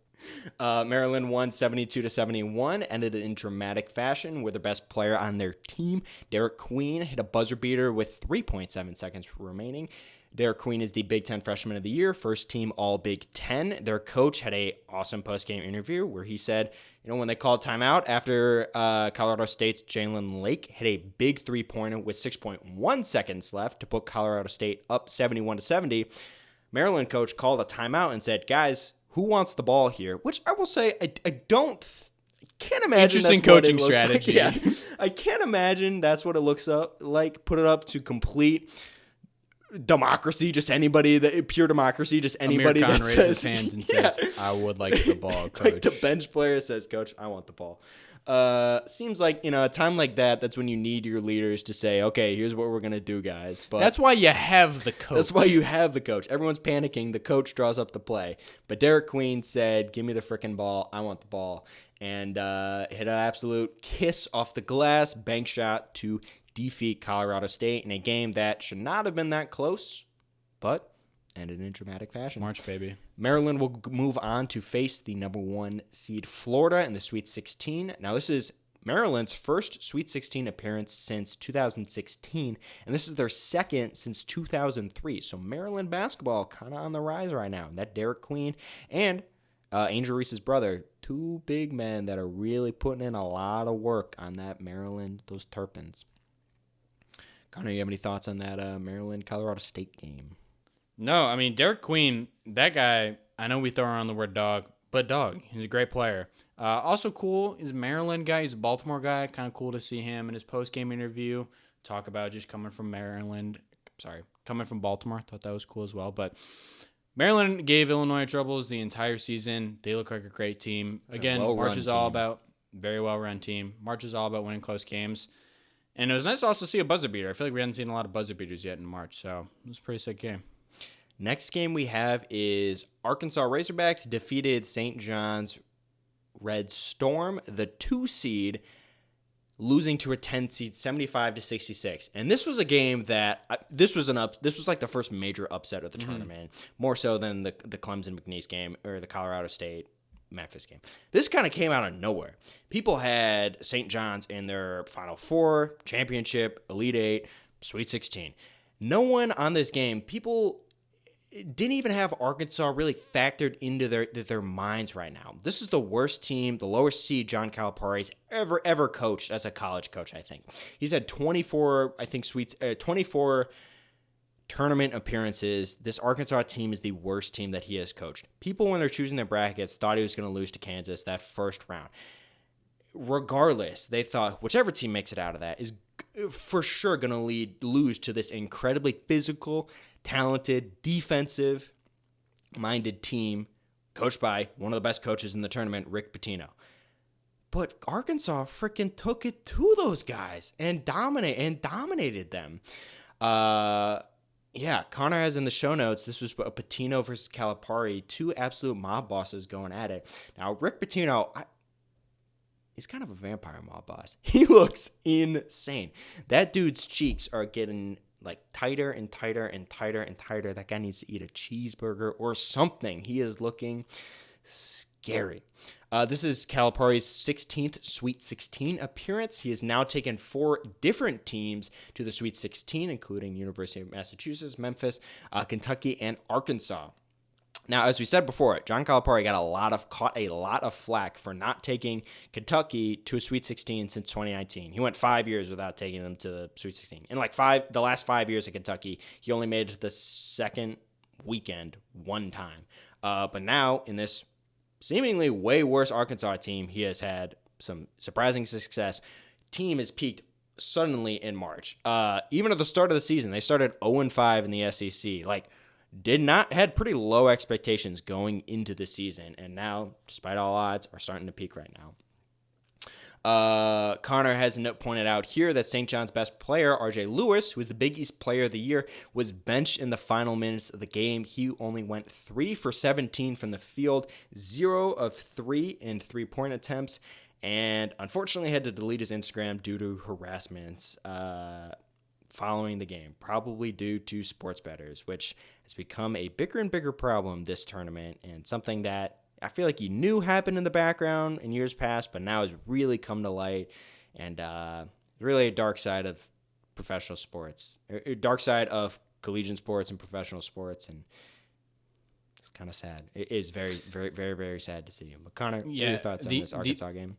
[SPEAKER 1] Maryland won 72-71, ended it in dramatic fashion with the best player on their team, Derek Queen, hit a buzzer beater with 3.7 seconds remaining. Derek Queen is the Big Ten Freshman of the Year, first team All Big Ten. Their coach had an awesome post-game interview where he said, when they called timeout after Colorado State's Jalen Lake hit a big three-pointer with 6.1 seconds left to put Colorado State up 71-70, Maryland coach called a timeout and said, "Guys, who wants the ball here?" Which I will say, I can't imagine.
[SPEAKER 2] Interesting coaching strategy.
[SPEAKER 1] Like. Yeah, I can't imagine that's what it looks like. Put it up to complete democracy, just anybody pure democracy, just anybody
[SPEAKER 2] Amir Khan
[SPEAKER 1] that
[SPEAKER 2] raises
[SPEAKER 1] says,
[SPEAKER 2] his hands and says, "I would like the ball, coach."
[SPEAKER 1] Like the bench player says, "Coach, I want the ball." Seems like a time like that's when you need your leaders to say, "Okay, here's what we're gonna do, guys." But
[SPEAKER 2] that's why you have the coach.
[SPEAKER 1] That's why you have the coach. Everyone's panicking. The coach draws up the play. But Derek Queen said, "Give me the frickin' ball. I want the ball." And hit an absolute kiss off the glass bank shot to defeat Colorado State in a game that should not have been that close, but ended in dramatic fashion.
[SPEAKER 2] March, baby.
[SPEAKER 1] Maryland will move on to face the number 1 seed Florida in the Sweet 16. Now, this is Maryland's first Sweet 16 appearance since 2016, and this is their second since 2003. So Maryland basketball kind of on the rise right now. That Derek Queen and Angel Reese's brother, 2 big men that are really putting in a lot of work on that Maryland, those Terrapins. Connor, you have any thoughts on that Maryland-Colorado State game?
[SPEAKER 2] No, I mean, Derek Queen, that guy, I know we throw around the word dog, but dog, he's a great player. Also cool, he's a Maryland guy, he's a Baltimore guy. Kind of cool to see him in his post-game interview talk about just coming from Baltimore. Thought that was cool as well. But Maryland gave Illinois troubles the entire season. They look like a great team. Again, March is all about, very well-run team. March is all about winning close games. And it was nice to also see a buzzer beater. I feel like we hadn't seen a lot of buzzer beaters yet in March, so it was a pretty sick game.
[SPEAKER 1] Next game we have is Arkansas Razorbacks defeated St. John's Red Storm, the 2 seed, losing to a 10 seed 75-66. And this was a game that this was like the first major upset of the tournament, more so than the Clemson McNeese game or the Colorado State Memphis game. This kind of came out of nowhere. People had St. John's in their Final Four, Championship, Elite 8, Sweet 16. No one on this game, didn't even have Arkansas really factored into their minds right now. This is the worst team, the lowest seed John Calipari's ever coached as a college coach, I think. He's had 24, I think, 24 tournament appearances. This Arkansas team is the worst team that he has coached. People, when they're choosing their brackets, thought he was going to lose to Kansas that first round. Regardless, they thought whichever team makes it out of that is for sure going to lose to this incredibly physical, talented, defensive-minded team coached by one of the best coaches in the tournament, Rick Pitino. But Arkansas freaking took it to those guys and dominated them. Connor has in the show notes, this was Pitino versus Calipari, two absolute mob bosses going at it. Now, Rick Pitino, he's kind of a vampire mob boss. He looks insane. That dude's cheeks are getting like tighter and tighter and tighter and tighter. That guy needs to eat a cheeseburger or something. He is looking scary. This is Calipari's 16th Sweet 16 appearance. He has now taken 4 different teams to the Sweet 16, including University of Massachusetts, Memphis, Kentucky, and Arkansas. Now, as we said before, John Calipari caught a lot of flack for not taking Kentucky to a Sweet 16 since 2019. He went 5 years without taking them to the Sweet 16. In the last 5 years at Kentucky, he only made it to the second weekend one time. But now, in this seemingly way worse Arkansas team, he has had some surprising success. Team has peaked suddenly in March. Even at the start of the season, they started 0-5 in the SEC. Had pretty low expectations going into the season, and now, despite all odds, are starting to peak right now. Connor has pointed out here that St. John's best player, RJ Lewis, who was the Big East Player of the Year, was benched in the final minutes of the game. He only went 3 for 17 from the field, 0 of 3 in three-point attempts, and unfortunately had to delete his Instagram due to harassments following the game, probably due to sports bettors, which has become a bigger and bigger problem this tournament, and something that I feel like you knew happened in the background in years past, but now has really come to light, and really a dark side of professional sports, a dark side of collegiate sports and professional sports, and it's kind of sad. It is very, very, very, very sad to see. But Connor, what are your thoughts on this Arkansas game?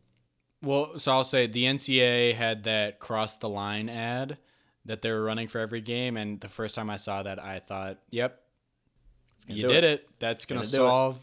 [SPEAKER 2] Well, so I'll say the NCAA had that cross the line ad that they were running for every game, and the first time I saw that, I thought, yep, you did it. That's gonna solve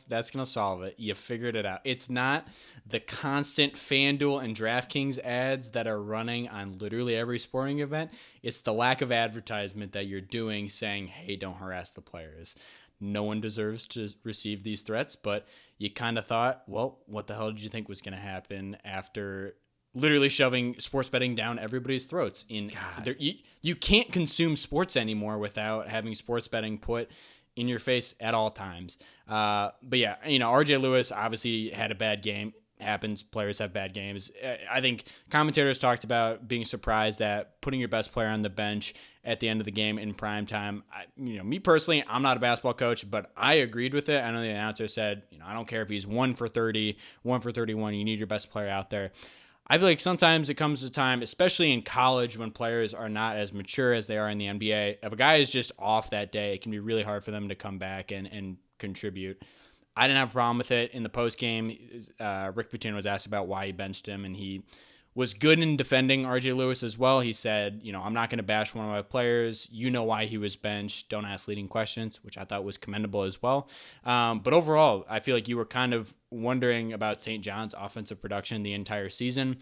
[SPEAKER 2] it. You figured it out. It's not the constant FanDuel and DraftKings ads that are running on literally every sporting event. It's the lack of advertisement that you're doing saying, hey, don't harass the players. No one deserves to receive these threats, but you kind of thought, well, what the hell did you think was going to happen after literally shoving sports betting down everybody's throats? You can't consume sports anymore without having sports betting put in your face at all times. But yeah, RJ Lewis obviously had a bad game. Happens. Players have bad games. I think commentators talked about being surprised at putting your best player on the bench at the end of the game in prime time. Me personally, I'm not a basketball coach, but I agreed with it. I know the announcer said, I don't care if he's 1 for 30, 1 for 31. You need your best player out there. I feel like sometimes it comes to time, especially in college when players are not as mature as they are in the NBA. If a guy is just off that day, it can be really hard for them to come back and contribute. I didn't have a problem with it in the postgame. Rick Pitino was asked about why he benched him, and he was good in defending RJ Lewis as well. He said, I'm not going to bash one of my players. You know why he was benched. Don't ask leading questions, which I thought was commendable as well. But overall, I feel like you were kind of wondering about St. John's offensive production the entire season.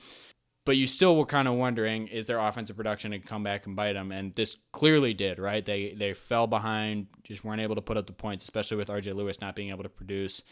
[SPEAKER 2] But you still were kind of wondering, is their offensive production going to come back and bite them? And this clearly did, right? They fell behind, just weren't able to put up the points, especially with RJ Lewis not being able to produce.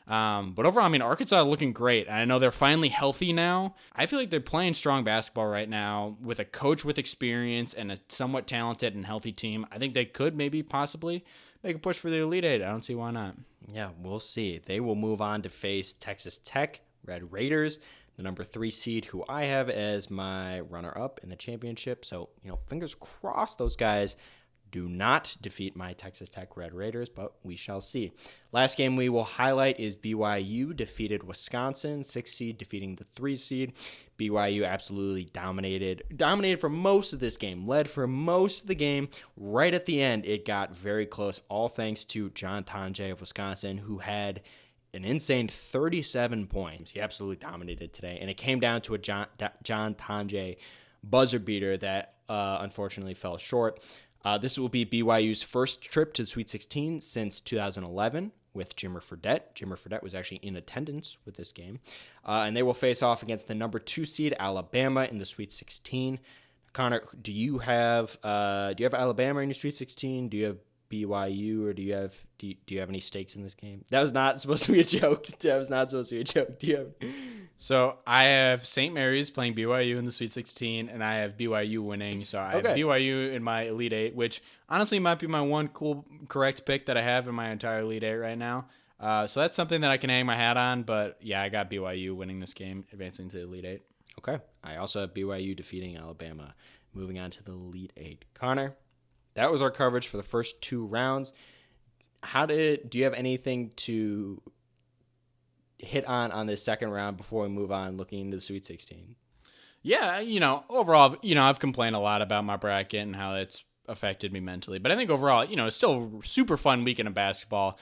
[SPEAKER 2] But overall, Arkansas looking great. And I know they're finally healthy now. I feel like they're playing strong basketball right now with a coach with experience and a somewhat talented and healthy team. I think they could maybe possibly make a push for the Elite Eight. I don't see why not.
[SPEAKER 1] Yeah, we'll see. They will move on to face Texas Tech, Red Raiders, the number 3 seed, who I have as my runner-up in the championship. So, fingers crossed those guys do not defeat my Texas Tech Red Raiders, but we shall see. Last game we will highlight is BYU defeated Wisconsin, 6 seed defeating the 3 seed. BYU absolutely dominated for most of this game, led for most of the game. Right at the end, it got very close, all thanks to John Tonje of Wisconsin, who had an insane 37 points. He absolutely dominated today, and it came down to a John Tonje buzzer beater that unfortunately fell short. This will be BYU's first trip to the Sweet 16 since 2011 with Jimmer Fredette. Jimmer Fredette was actually in attendance with this game. And they will face off against the number 2 seed Alabama in the Sweet 16. Connor, do you have Alabama in your Sweet 16? Do you have BYU, or do you have any stakes in this game? That was not supposed to be a joke. Do you have?
[SPEAKER 2] So I have St. Mary's playing BYU in the Sweet 16, and I have BYU winning. So I have BYU in my Elite Eight, which honestly might be my one correct pick that I have in my entire Elite Eight right now. So that's something that I can hang my hat on. But yeah, I got BYU winning this game, advancing to the Elite Eight.
[SPEAKER 1] Okay. I also have BYU defeating Alabama, moving on to the Elite Eight. Connor, that was our coverage for the first 2 rounds. Do you have anything to hit on this second round before we move on looking into the Sweet 16?
[SPEAKER 2] Yeah, overall, I've complained a lot about my bracket and how it's affected me mentally. But I think overall, it's still a super fun weekend of basketball.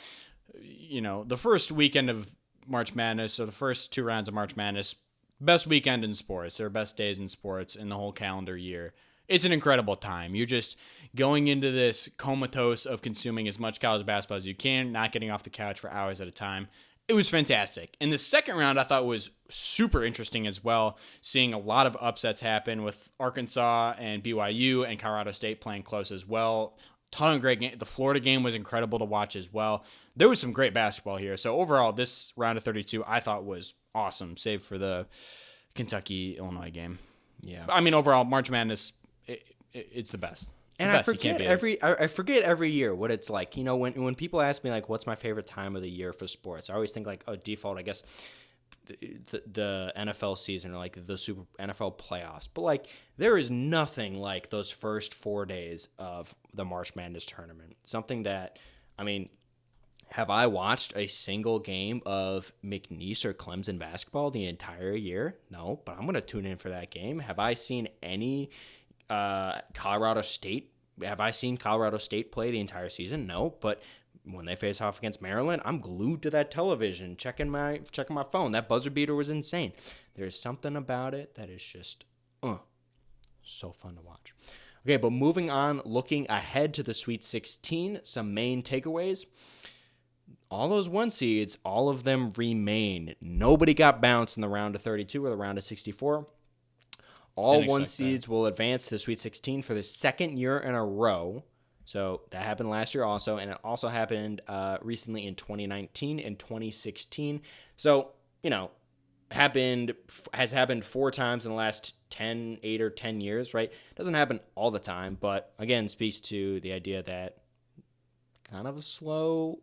[SPEAKER 2] The first weekend of March Madness, or the first 2 rounds of March Madness, best weekend in sports, or best days in sports in the whole calendar year. It's an incredible time. You're just going into this comatose of consuming as much college basketball as you can, not getting off the couch for hours at a time. It was fantastic. And the second round I thought was super interesting as well, seeing a lot of upsets happen with Arkansas and BYU and Colorado State playing close as well. Ton of great games. The Florida game was incredible to watch as well. There was some great basketball here. So overall, this round of 32 I thought was awesome, save for the Kentucky-Illinois game.
[SPEAKER 1] Yeah.
[SPEAKER 2] I mean, overall, March Madness, it's the best.
[SPEAKER 1] And I forget every year what it's like. When people ask me like, what's my favorite time of the year for sports, I always think like, default, I guess, the NFL season, or like the Super NFL playoffs. But like, there is nothing like those first 4 days of the March Madness tournament. Something that, have I watched a single game of McNeese or Clemson basketball the entire year? No, but I'm going to tune in for that game. Have I seen any Colorado State? Have I seen Colorado State play the entire season? No, but when they face off against Maryland, I'm glued to that television, checking my phone. That buzzer beater was insane. There's something about it that is just so fun to watch. Okay, but moving on, looking ahead to the Sweet 16, some main takeaways. All those 1 seeds, all of them remain. Nobody got bounced in the round of 32 or the round of 64. All 1 seeds will advance to the Sweet 16 for the second year in a row. So that happened last year also, and it also happened recently in 2019 and 2016. So, has happened 4 times in the last 8 or 10 years, right? Doesn't happen all the time, but again, speaks to the idea that kind of a slow,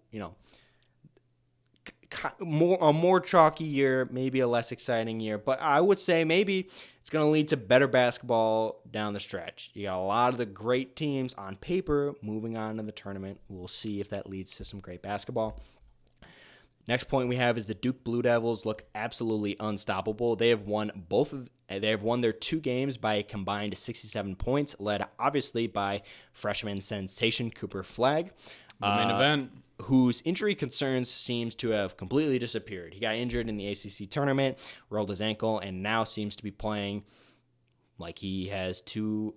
[SPEAKER 1] a more chalky year, maybe a less exciting year, but I would say maybe it's going to lead to better basketball down the stretch. You got a lot of the great teams on paper moving on to the tournament. We'll see if that leads to some great basketball. Next point we have is the Duke Blue Devils look absolutely unstoppable. They have won their 2 games by a combined 67 points, led obviously by freshman sensation Cooper Flagg.
[SPEAKER 2] The main event.
[SPEAKER 1] Whose injury concerns seems to have completely disappeared. He got injured in the ACC tournament, rolled his ankle, and now seems to be playing like he has 2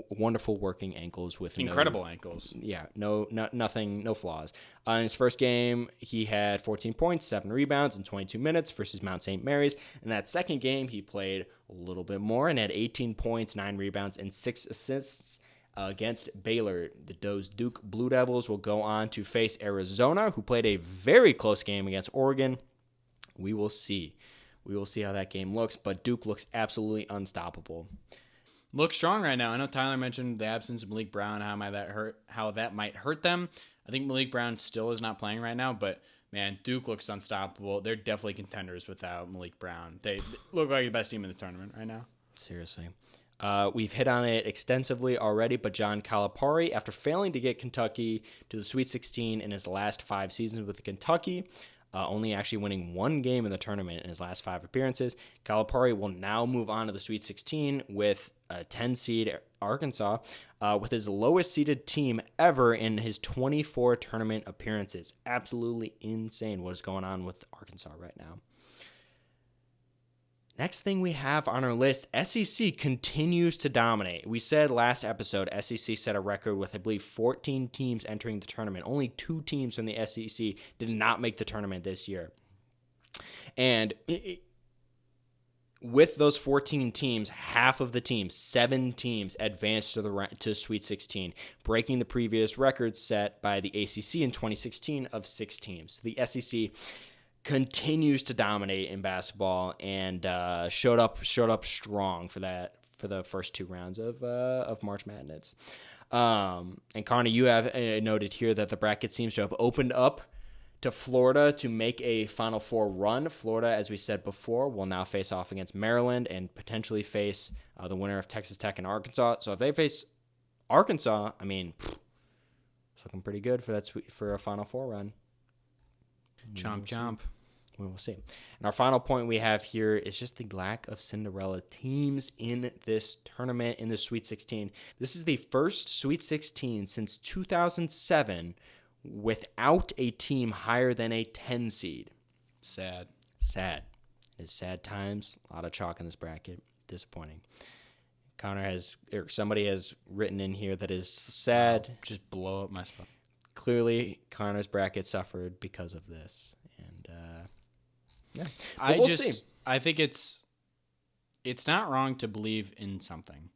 [SPEAKER 1] wonderful working ankles with
[SPEAKER 2] incredible ankles.
[SPEAKER 1] Yeah, nothing, no flaws. In his first game, he had 14 points, 7 rebounds in 22 minutes versus Mount St. Mary's. In that second game, he played a little bit more and had 18 points, 9 rebounds, and 6 assists. Against Baylor. Those Duke Blue Devils will go on to face Arizona, who played a very close game against Oregon. We will see. We will see how that game looks, but Duke looks absolutely unstoppable.
[SPEAKER 2] Looks strong right now. I know Tyler mentioned the absence of Malik Brown, how that might hurt them. I think Malik Brown still is not playing right now, but man, Duke looks unstoppable. They're definitely contenders without Malik Brown. They look like the best team in the tournament right now.
[SPEAKER 1] Seriously. We've hit on it extensively already, but John Calipari, after failing to get Kentucky to the Sweet 16 in his last 5 seasons with Kentucky, only actually winning 1 game in the tournament in his last 5 appearances, Calipari will now move on to the Sweet 16 with a 10-seed Arkansas, with his lowest seeded team ever in his 24 tournament appearances. Absolutely insane what is going on with Arkansas right now. Next thing we have on our list, SEC continues to dominate. We said last episode, SEC set a record with, I believe, 14 teams entering the tournament. Only 2 teams from the SEC did not make the tournament this year. And with those 14 teams, half of the teams, 7 teams, advanced to Sweet 16, breaking the previous record set by the ACC in 2016 of 6 teams. The SEC continues to dominate in basketball and showed up strong for the first 2 rounds of March Madness. And Connor, you have noted here that the bracket seems to have opened up to Florida to make a Final Four run. Florida, as we said before, will now face off against Maryland and potentially face the winner of Texas Tech and Arkansas. So if they face Arkansas, I mean, it's looking pretty good for a Final Four run.
[SPEAKER 2] Chomp.
[SPEAKER 1] We will see. And our final point we have here is just the lack of Cinderella teams in this tournament, in the Sweet 16. This is the first Sweet 16 since 2007 without a team higher than a 10 seed.
[SPEAKER 2] Sad.
[SPEAKER 1] It's sad times. A lot of chalk in this bracket. Disappointing. Somebody has written in here that is sad.
[SPEAKER 2] Just blow up my spot.
[SPEAKER 1] Clearly, Connor's bracket suffered because of this, and yeah.
[SPEAKER 2] I think it's not wrong to believe in something.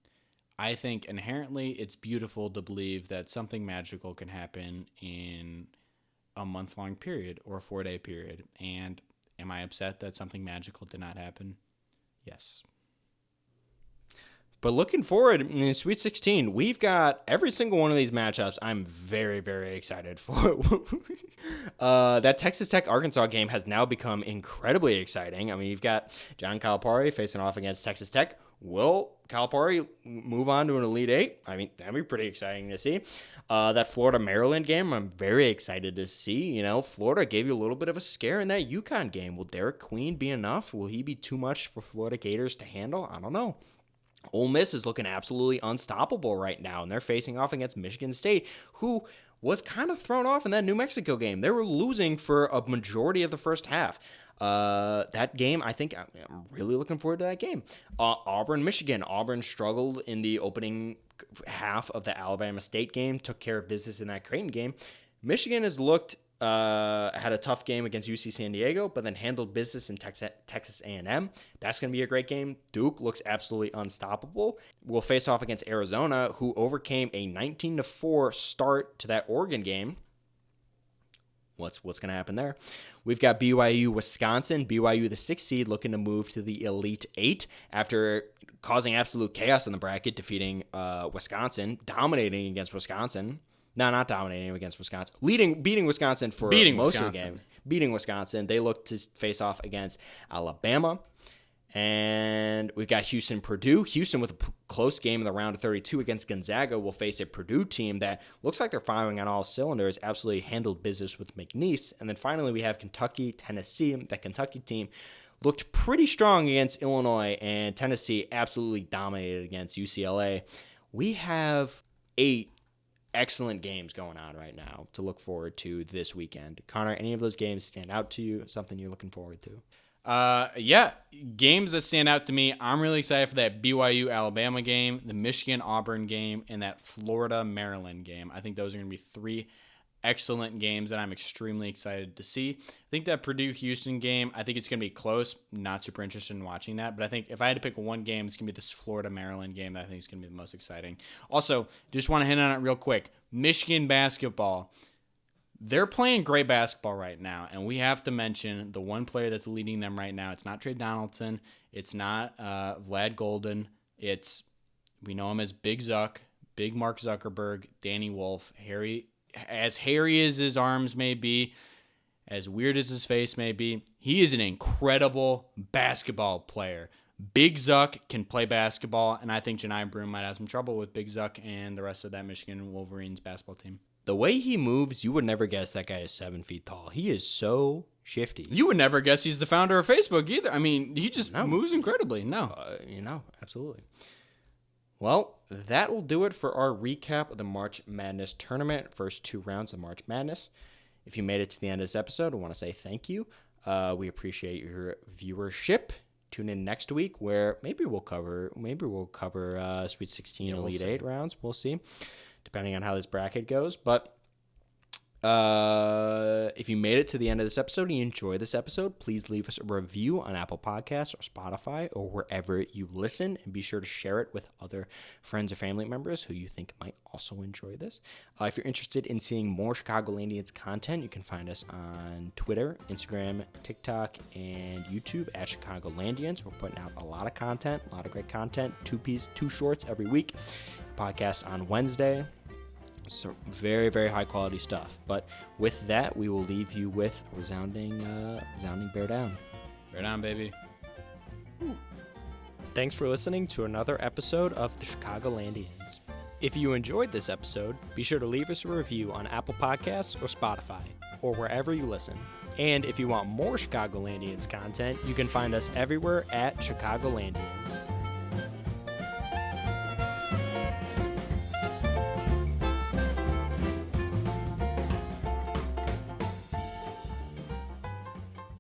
[SPEAKER 2] I think inherently it's beautiful to believe that something magical can happen in a month-long period or a 4-day period. And am I upset that something magical did not happen? Yes.
[SPEAKER 1] But looking forward in the Sweet 16, we've got every single one of these matchups I'm very, very excited for. That Texas Tech Arkansas game has now become incredibly exciting. I mean, you've got John Calipari facing off against Texas Tech. Will Calipari move on to an Elite Eight? I mean, that'd be pretty exciting to see. That Florida-Maryland game, I'm very excited to see. You know, Florida gave you a little bit of a scare in that UConn game. Will Derek Queen be enough? Will he be too much for Florida Gators to handle? I don't know. Ole Miss is looking absolutely unstoppable right now, and they're facing off against Michigan State, who was kind of thrown off in that New Mexico game. They were losing for a majority of the first half. That game, I think I'm really looking forward to that game. Auburn, Michigan. Auburn struggled in the opening half of the Alabama State game, took care of business in that Creighton game. Michigan has had a tough game against UC San Diego, but then handled business in Texas A&M. That's going to be a great game. Duke looks absolutely unstoppable. We'll face off against Arizona, who overcame a 19-4 start to that Oregon game. What's going to happen there? We've got BYU, Wisconsin. BYU, the 6th seed, looking to move to the Elite 8 after causing absolute chaos in the bracket, defeating Wisconsin, dominating against Wisconsin. No, not dominating against Wisconsin. Beating Wisconsin for most of the game. Beating Wisconsin. They look to face off against Alabama. And we've got Houston, Purdue. Houston with a close game in the round of 32 against Gonzaga will face a Purdue team that looks like they're firing on all cylinders, absolutely handled business with McNeese. And then finally we have Kentucky, Tennessee. That Kentucky team looked pretty strong against Illinois, and Tennessee absolutely dominated against UCLA. We have 8 excellent games going on right now to look forward to this weekend. Connor, any of those games stand out to you? Something you're looking forward to?
[SPEAKER 2] Yeah, games that stand out to me. I'm really excited for that BYU Alabama game, the Michigan Auburn game, and that Florida Maryland game. I think those are going to be 3 excellent games that I'm extremely excited to see. I think that Purdue Houston game, I think it's going to be close. Not super interested in watching that, but I think if I had to pick one game, it's going to be this Florida Maryland game that I think is going to be the most exciting. Also, just want to hit on it real quick. Michigan basketball. They're playing great basketball right now, and we have to mention the one player that's leading them right now. It's not Trey Donaldson. It's not Vlad Golden. We know him as Big Zuck, Big Mark Zuckerberg, Danny Wolf. As hairy as his arms may be, as weird as his face may be, he is an incredible basketball player. Big Zuck can play basketball, and I think Janai Broom might have some trouble with Big Zuck and the rest of that Michigan Wolverines basketball team.
[SPEAKER 1] The way he moves, you would never guess that guy is 7 feet tall. He is so shifty.
[SPEAKER 2] You would never guess he's the founder of Facebook either. I mean, he just moves incredibly. No.
[SPEAKER 1] Absolutely. Well, that will do it for our recap of the March Madness tournament, first 2 rounds of March Madness. If you made it to the end of this episode, I want to say thank you. We appreciate your viewership. Tune in next week where maybe we'll cover Sweet 16 Elite 8 rounds. We'll see, depending on how this bracket goes. But if you made it to the end of this episode and you enjoyed this episode, please leave us a review on Apple Podcasts or Spotify or wherever you listen, and be sure to share it with other friends or family members who you think might also enjoy this. If you're interested in seeing more Chicagolandians content, you can find us on Twitter, Instagram, TikTok, and YouTube at Chicagolandians. We're putting out a lot of content, a lot of great content, 2 shorts every week, podcast on Wednesday. So very, very high quality stuff. But with that, we will leave you with resounding bear down.
[SPEAKER 2] Bear down, baby.
[SPEAKER 1] Thanks for listening to another episode of the Chicagolandians. If you enjoyed this episode, be sure to leave us a review on Apple Podcasts or Spotify, or wherever you listen. And if you want more Chicagolandians content, you can find us everywhere at Chicagolandians.